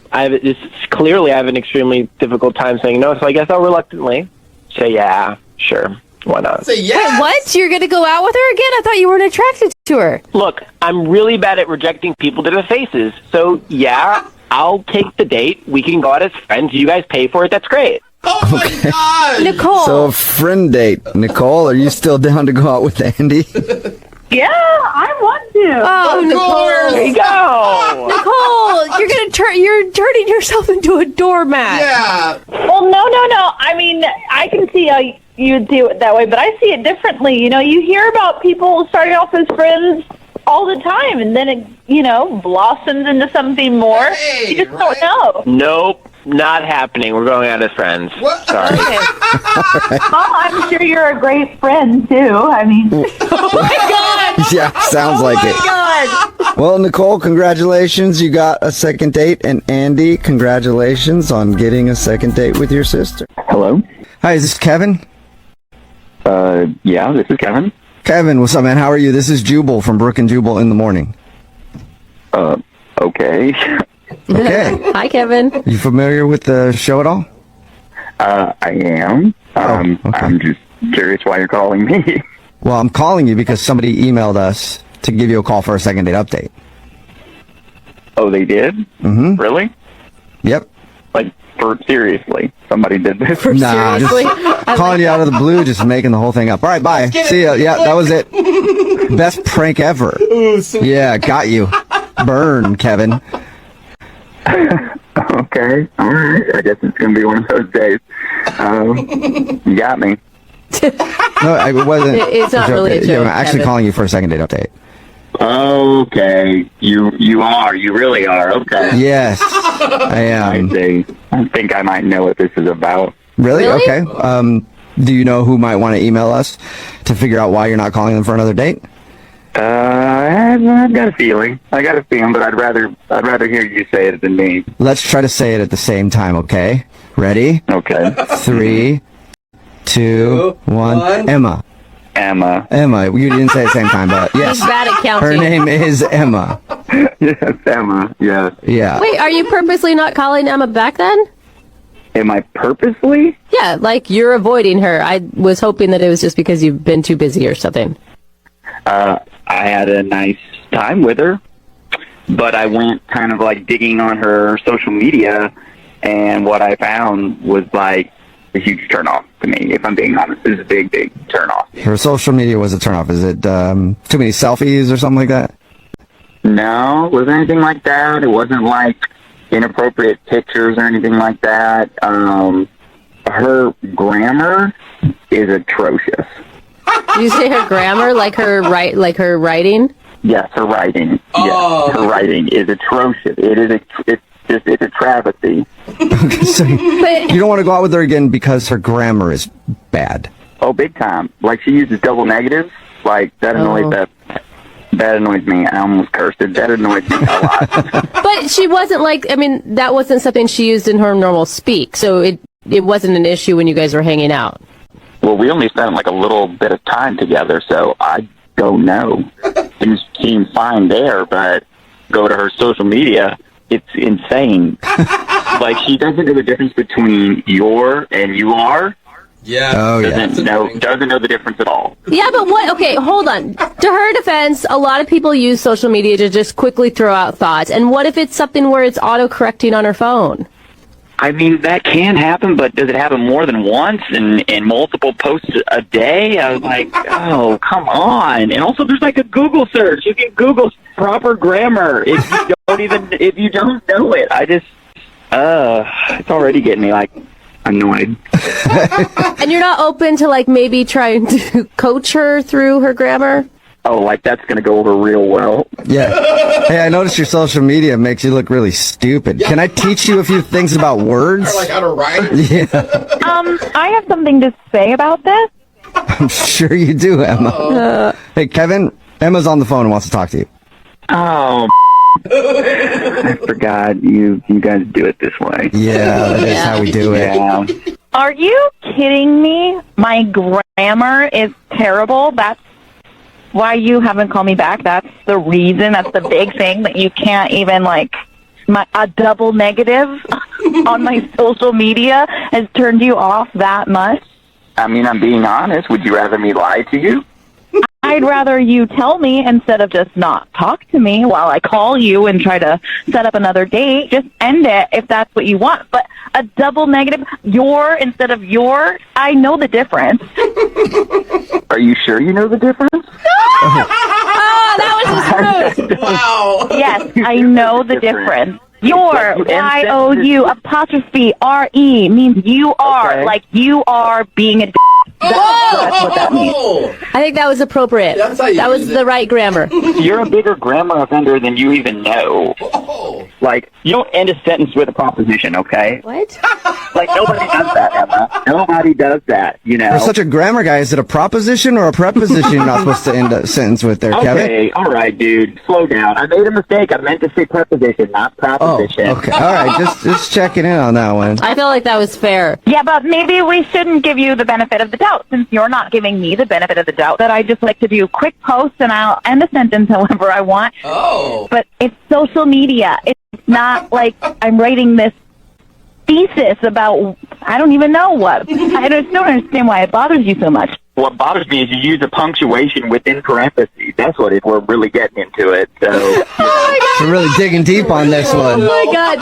Clearly I have an extremely difficult time saying no, so I guess I'll reluctantly say yeah, sure, why not? Say yes. Wait, what? You're going to go out with her again? I thought you weren't attracted to her. Look, I'm really bad at rejecting people to their faces, so yeah, I'll take the date. We can go out as friends. You guys pay for it. That's great. Oh my God. Nicole. So, a friend date. Nicole, are you still down to go out with Andy? Yeah, I want to. Oh, Nicole. There you go. Nicole, you're turning yourself into a doormat. Yeah. Well, no. I mean, I can see how you do it that way, but I see it differently. You know, you hear about people starting off as friends all the time, and then it, you know, blossoms into something more. Hey, You just don't know. Nope, not happening. We're going out as friends. What? Sorry. Well, I'm sure you're a great friend, too. I mean... Oh my God. Yeah, sounds like it. God. Well, Nicole, congratulations. You got a second date. And Andy, congratulations on getting a second date with your sister. Hello? Hi, is this Kevin? Yeah, this is Kevin. Kevin, what's up, man? How are you? This is Jubal from Brooke and Jubal in the Morning. Okay. Okay. Hi, Kevin. You familiar with the show at all? I am. Okay. I'm just curious why you're calling me. Well, I'm calling you because somebody emailed us to give you a call for a second date update. Oh, they did? Mm-hmm. Really? Yep. Like, seriously, somebody did this? Nah, Seriously? just calling you out of the blue, just making the whole thing up. All right, bye. See ya. Yeah, that was it. Best prank ever. Yeah, got you. Burn, Kevin. Okay, all right. I guess it's going to be one of those days. You got me. No, it wasn't. It's not really a joke, Yeah, I'm actually Kevin. calling you for a second date update. Okay, you really are. Okay. Yes, I am. I see. I think I might know what this is about. Really? Really? Okay. Do you know who might want to email us to figure out why you're not calling them for another date? I've got a feeling. But I'd rather hear you say it than me. Let's try to say it at the same time, okay? Ready? Okay. 3, 2, 1. Emma. Emma. You didn't say it at the same time, but yes. He's bad at counting. Her name is Emma. Yes, Emma. Yes. Yeah. Wait, are you purposely not calling Emma back then? Am I purposely? Yeah, like you're avoiding her. I was hoping that it was just because you've been too busy or something. I had a nice time with her, but I went kind of like digging on her social media, and what I found was like a huge turnoff to me, if I'm being honest. It was a big turnoff. Her social media was a turnoff. Is it too many selfies or something like that? No, it wasn't anything like that. It wasn't like inappropriate pictures or anything like that. Her grammar is atrocious. Did you say her grammar, like her writing? Yes, her writing. Oh. Yes, her writing is atrocious. It's a travesty. So you don't want to go out with her again because her grammar is bad. Oh, big time. Like, she uses double negatives. Like, that annoys that annoys me. I almost cursed it. That annoys me a lot. But she wasn't that wasn't something she used in her normal speak, so it wasn't an issue when you guys were hanging out. Well, we only spent like a little bit of time together, so I don't know. Things seem fine there, but go to her social media, it's insane. Like, she doesn't know the difference between your and you are. Yeah. Oh, yeah. Doesn't know the difference at all. Yeah, but what? Okay, hold on. To her defense, a lot of people use social media to just quickly throw out thoughts. And what if it's something where it's auto-correcting on her phone? I mean, that can happen, but does it happen more than once and multiple posts a day? I was like, oh, come on. And also, there's like a Google search. You can Google proper grammar if you don't know it. It's already getting me like annoyed. And you're not open to like maybe trying to coach her through her grammar? Oh, like that's going to go over real well. Yeah. Hey, I noticed your social media makes you look really stupid. Can I teach you a few things about words? Or like how to write? Yeah. I have something to say about this. I'm sure you do, Emma. Hey, Kevin, Emma's on the phone and wants to talk to you. Oh, I forgot you guys do it this way. Yeah, that is how we do it. Yeah. Are you kidding me? My grammar is terrible. That's why you haven't called me back. That's the reason. That's the big thing that you can't even like. A double negative on my social media has turned you off that much. I mean, I'm being honest. Would you rather me lie to you? I'd rather you tell me instead of just not talk to me while I call you and try to set up another date. Just end it if that's what you want. But a double negative, your instead of your, I know the difference. Are you sure you know the difference? Oh, that was just rude. Wow. Yes, I know the difference. Your, Y-O-U, apostrophe, R-E, means you are, Okay. like you are being a that's what that means. I think that was appropriate. That's how you That was use the right grammar. You're a bigger grammar offender than you even know. Oh. Like, you don't end a sentence with a proposition, okay? What? Like, nobody does that, Emma. Nobody does that, you know? You're such a grammar guy. Is it a proposition or a preposition you're not supposed to end a sentence with there, Kevin? Okay, all right, dude. Slow down. I made a mistake. I meant to say preposition, not Oh, proposition. okay. All right, just checking in on that one. I feel like that was fair. Yeah, but maybe we shouldn't give you the benefit of the doubt since you're not giving me the benefit of the doubt. That I just like to do quick posts and I'll end a sentence however I want. Oh. But it's social media. It's not like I'm writing this thesis about I don't even know what. I just don't understand why it bothers you so much. What bothers me is you use a punctuation within parentheses. That's what we're really getting into it. So, We're really digging deep on this one. Oh my God.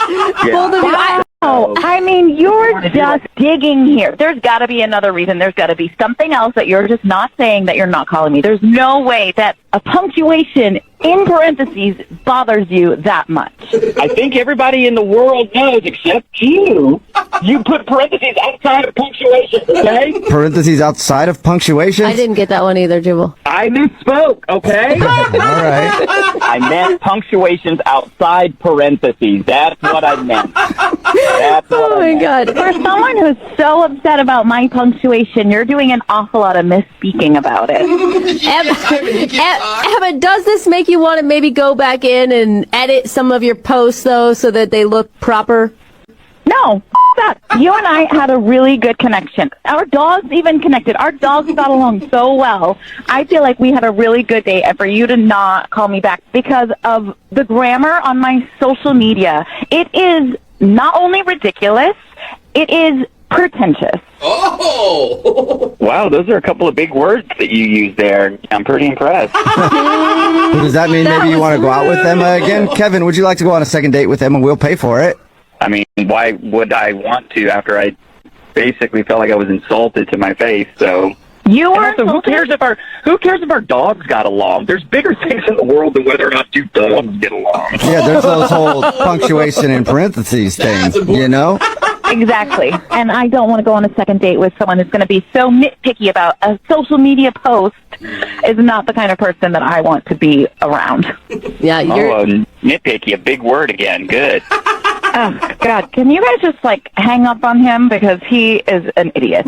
Both of you. Oh, I mean, you're just digging here. There's got to be another reason. There's got to be something else that you're just not saying that you're not calling me. There's no way that a punctuation in parentheses bothers you that much. I think everybody in the world knows, except you. You put parentheses outside of punctuation, okay? Parentheses outside of punctuation? I didn't get that one either, Jubal. I misspoke, okay? All right. I meant punctuations outside parentheses. That's what I meant. That's what Oh I my meant. God. For someone who's so upset about my punctuation, you're doing an awful lot of misspeaking about it. Emma, does this make you want to maybe go back in and edit some of your posts, though, so that they look proper? No, that. You and I had a really good connection. Our dogs even connected. Our dogs got along so well. I feel like we had a really good day, and for you to not call me back because of the grammar on my social media, it is not only ridiculous, it is pretentious. Oh. Wow, those are a couple of big words that you used there. I'm pretty impressed. Does that mean maybe you want to go out with Emma again? Kevin, would you like to go on a second date with Emma? We'll pay for it. I mean, why would I want to after I basically felt like I was insulted to my face? So You were also, who cares if our dogs got along? There's bigger things in the world than whether or not two dogs get along. Yeah, there's those whole punctuation in parentheses things, you know? Exactly. And I don't want to go on a second date with someone who's going to be so nitpicky about a social media post is not the kind of person that I want to be around. Yeah, you're... Nitpicky, a big word again. Good. Oh, God. Can you guys just, like, hang up on him because he is an idiot?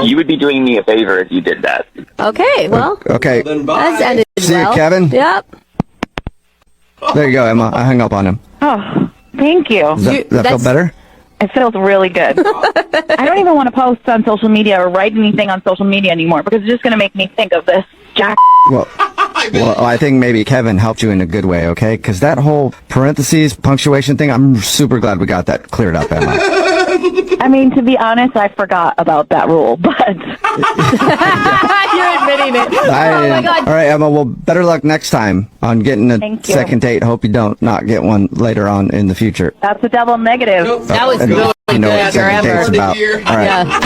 You would be doing me a favor if you did that. Okay, well, Okay. that's ended See you, well. Kevin. Yep. There you go, Emma. I hung up on him. Oh, thank you. Does that feel better? It feels really good. I don't even want to post on social media or write anything on social media anymore because it's just going to make me think of this jack. Well, I think maybe Kevin helped you in a good way, okay? Because that whole parentheses, punctuation thing, I'm super glad we got that cleared up, Emma. I mean, to be honest, I forgot about that rule, but You're admitting it. Oh my God. All right, Emma. Well, better luck next time on getting a Thank you. second date. Hope you don't not get one later on in the future. that's a double negative. That was really You know good. what second date's about. All right. Yeah.